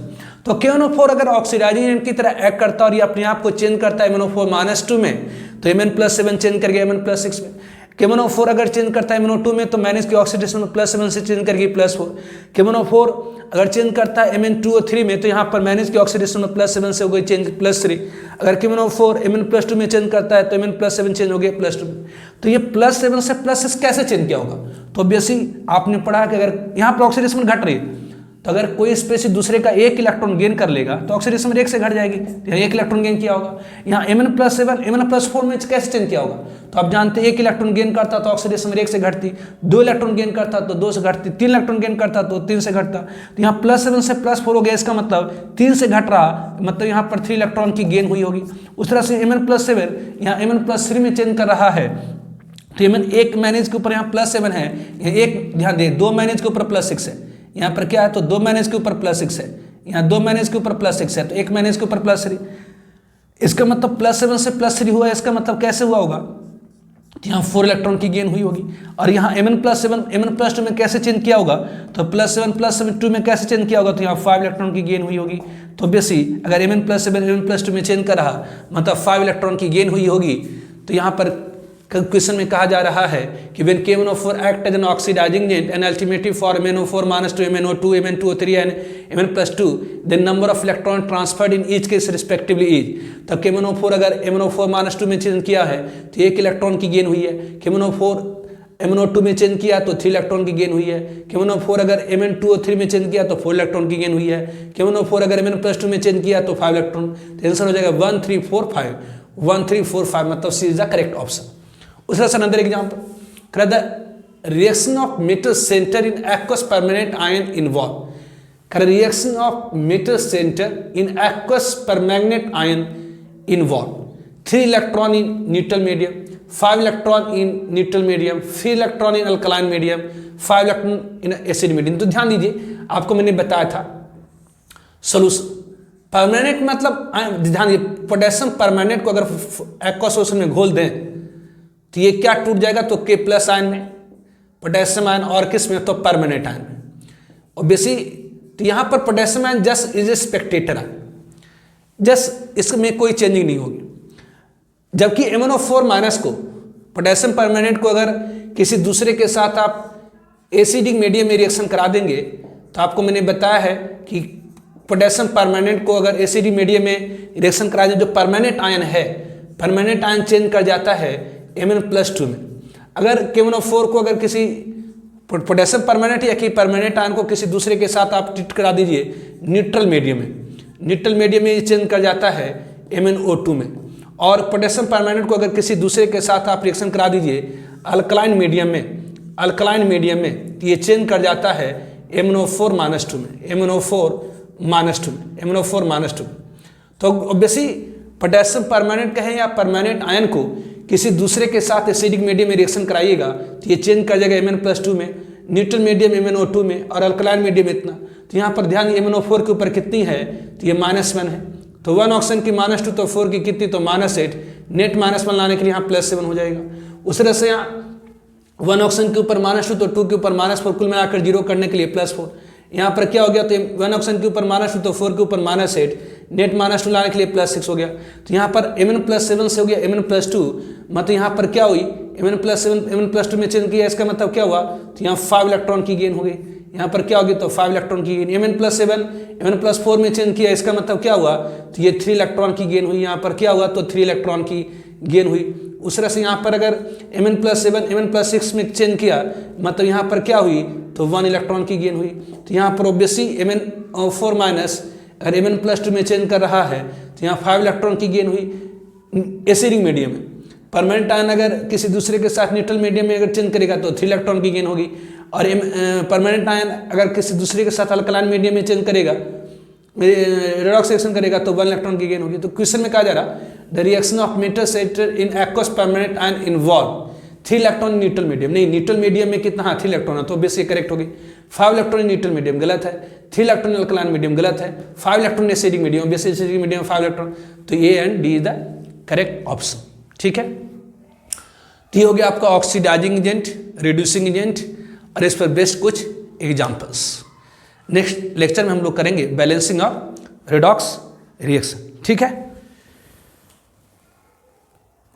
तो KMnO4 अगर ऑक्सीडाइजिंग एजेंट की तरह एक्ट करता है और ये अपने आप को चेंज करता है MnO4-2 में, तो Mn+7 चेंज कर गया Mn+6 में। KMnO4 अगर चेंज करता है MnO2 में तो माइनस की ऑक्सीडेशन में +7 से चेंज करके +4। KMnO4 अगर चेंज करता है Mn2O3 में तो यहाँ पर माइनस की ऑक्सीडेशन में +7 से हो गई चेंज +3। अगर KMnO4 Mn+2 में चेंज करता है तो Mn+7 चेंज हो गया +2 में। तो ये +7 से +6 कैसे चेंज किया होगा? तो ऑब्वियसली आपने पढ़ा कि अगर यहाँ पर ऑक्सीडेशन घट रही है तो अगर कोई स्पेशीज दूसरे का एक इलेक्ट्रॉन गेन कर लेगा तो ऑक्सीडेशन रेट से घट जाएगी, यहाँ एक इलेक्ट्रॉन गेन किया होगा। यहाँ Mn+7 Mn+4 में कैसे चेंज किया होगा? तो आप जानते हैं एक इलेक्ट्रॉन गेन करता तो ऑक्सीडेशन रेट से घटती, 2 इलेक्ट्रॉन गेन करता तो 2 से घटती, 3 इलेक्ट्रॉन गेन करता तो 3 से घटता। तो यहाँ +7 से +4 हो गया, इसका मतलब 3 से घट रहा, मतलब यहाँ पर 3 इलेक्ट्रॉन की गेन हुई होगी। उस तरह से Mn+7 यहाँ Mn+3 में चेंज कर रहा है तो Mn एक माइनस के ऊपर यहाँ +7 है, यहाँ एक ध्यान दे 2 माइनस के ऊपर +6 है, यहाँ पर क्या है तो 2 माइनस के ऊपर +6 है, यहाँ 2 माइनस के ऊपर +6 है तो 1 माइनस के ऊपर +3। इसका मतलब +7 से +3 हुआ, इसका मतलब कैसे हुआ होगा? तो यहाँ 4 इलेक्ट्रॉन की गेन हुई होगी। और यहाँ Mn+7 Mn+2 में कैसे चेंज किया होगा? तो +7 2 में कैसे चेंज किया होगा? तो यहाँ 5 इलेक्ट्रॉन की गेन हुई होगी। तो बेसी अगर Mn+7 Mn+2 में चेंज कर रहा मतलब 5 इलेक्ट्रॉन की गेन हुई होगी। तो यहाँ पर क्वेश्चन में कहा जा रहा है कि when KMnO4 act as an oxidizing agent and ultimately for MnO4- to MnO2 Mn2O3 and Mn+2 then number of electron transferred in each case respectively is। तब KMnO4 अगर MnO4- में चेंज किया है तो 1 इलेक्ट्रॉन की गेन हुई है, KMnO4 MnO2 में चेंज किया तो 3 इलेक्ट्रॉन की गेन हुई है, KMnO4 अगर Mn2O3 में चेंज किया तो 4 इलेक्ट्रॉन की गेन हुई है, KMnO4 अगर Mn+2 में चेंज किया तो 5 इलेक्ट्रॉन। तो आंसर हो जाएगा 1 3 4 5 1 3 4 5, मतलब सी इज द करेक्ट ऑप्शन। उसका another example, the reaction of metal center in aqueous permanent ion involve, reaction of metal center in aqueous permanent ion involve 3 electron in neutral medium, 5 electron in neutral medium, 3 electron in alkaline medium, 5 electron in acid medium। तो ध्यान दीजिए, आपको मैंने बताया था solution permanent मतलब ध्यान दीजिए, पोटेशियम परमानेंट को अगर एक्वा सोल्यूशन में घोल दें तो ये क्या टूट जाएगा? तो K+ आयन में, पोटेशियम आयन, और किस में? तो परमानेंट आयन में। और बेसी तो यहाँ पर potassium ion just is a Spectator ion, just इसमें कोई चेंजिंग नहीं होगी। जबकि MnO4- को, पोटेशियम परमानेंट को अगर किसी दूसरे के साथ आप एसिडिक मीडियम में रिएक्शन करा देंगे तो आपको मैंने बताया है कि पोटेशियम परमानेंट को अगर एसिडिक मीडियम में रिएक्शन करा दें, जो परमानेंट आयन है, परमानेंट आयन चेंज कर जाता है Mn+2 में। अगर KMnO4 को अगर किसी पोटेशियम परमानेंट या कि परमानेंट आयन को किसी दूसरे के साथ आप ट्रीट करा दीजिए न्यूट्रल मीडियम में, न्यूट्रल मीडियम में चेंज कर जाता है MnO2 में। और पोटेशियम परमानेंट को अगर किसी दूसरे के साथ आप रिएक्शन करा दीजिए अल्कलाइन मीडियम में, अल्कलाइन मीडियम में, तो ये चेंज कर जाता है MnO4- में, MnO4- में। तो ऑब्वियसली पोटेशियम परमानेंट कहें या परमानेंट आयन को किसी दूसरे के साथ एसिडिक मीडियम में रिएक्शन कराइएगा तो ये चेंज कर जाएगा Mn+2 में, न्यूट्रल मीडियम MnO2 में, और अल्कलाइन मीडियम इतना। तो यहाँ पर ध्यान MnO4 के ऊपर कितनी है? तो ये -1 है। तो 1 ऑक्सीजन की -2 तो 4 की कितनी? तो -8। नेट -1 लाने के लिए यहाँ +7 हो जाएगा। उस तरह से यहाँ 1 ऑक्सीजन के ऊपर -2 तो 2 के ऊपर -4, कुल मिलाकर 0 करने के लिए +4। यहाँ पर क्या हो गया? तो 1 ऑक्सीजन के ऊपर -2 तो 4 के ऊपर -8, नेट -2 लाने के लिए +6 हो गया। तो यहाँ पर Mn+7 से हो गया Mn+2, मतलब यहाँ पर क्या हुई? Mn+7 Mn+2 में चेंज किया, इसका मतलब क्या हुआ? तो यहाँ 5 इलेक्ट्रॉन की गेन हो गई। यहाँ पर क्या होगी? तो 5 इलेक्ट्रॉन की गेन। Mn+7 Mn+4 में चेंज किया, इसका मतलब क्या हुआ? तो ये 3 इलेक्ट्रॉन की गेन हुई। यहाँ पर क्या हुआ? तो 3 इलेक्ट्रॉन की गेन हुई। उस तरह से यहाँ पर अगर Mn+7 Mn+6 में चेंज किया, मतलब यहाँ पर क्या हुई? तो 1 इलेक्ट्रॉन की गेन हुई। तो यहाँ पर ऑब्वियसली MnO4- अगर Mn+2 में चेंज कर रहा है तो यहाँ 5 इलेक्ट्रॉन की गेन हुई एसिडिक मीडियम में। परमानेंट आयन अगर किसी दूसरे के साथ न्यूट्रल मीडियम में अगर चेंज करेगा तो 3 इलेक्ट्रॉन की गेन होगी। और परमानेंट आयन अगर किसी दूसरे के साथ अल्कलाइन मीडियम में चेंज करेगा, रेडॉक्स रिएक्शन करेगा तो 1 इलेक्ट्रॉन की गेन होगी। तो क्वेश्चन में कहा जा रहा the reaction of metal centre in aqueous permanent ion involve 3 electron neutral medium. नहीं, न्यूट्रल मीडियम में कितना? हाँ 3 इलेक्ट्रॉन है, तो बेस ये करेक्ट होगी। 5 इलेक्ट्रॉन न्यूट्रल मीडियम गलत है, 3 इलेक्ट्रॉन अल्कलाइन मीडियम गलत है, 5 electron acidic medium, base acidic medium 5 electron, तो A and D is the correct option. ठीक है, तो ये हो गया आपका ऑक्सीडाइजिंग एजेंट, रिड्यूसिंग एजेंट, और इस पर बेस्ड कुछ एग्जाम्पल्स। नेक्स्ट लेक्चर में हम लोग करेंगे बैलेंसिंग ऑफ रेडॉक्स रिएक्शन। ठीक है।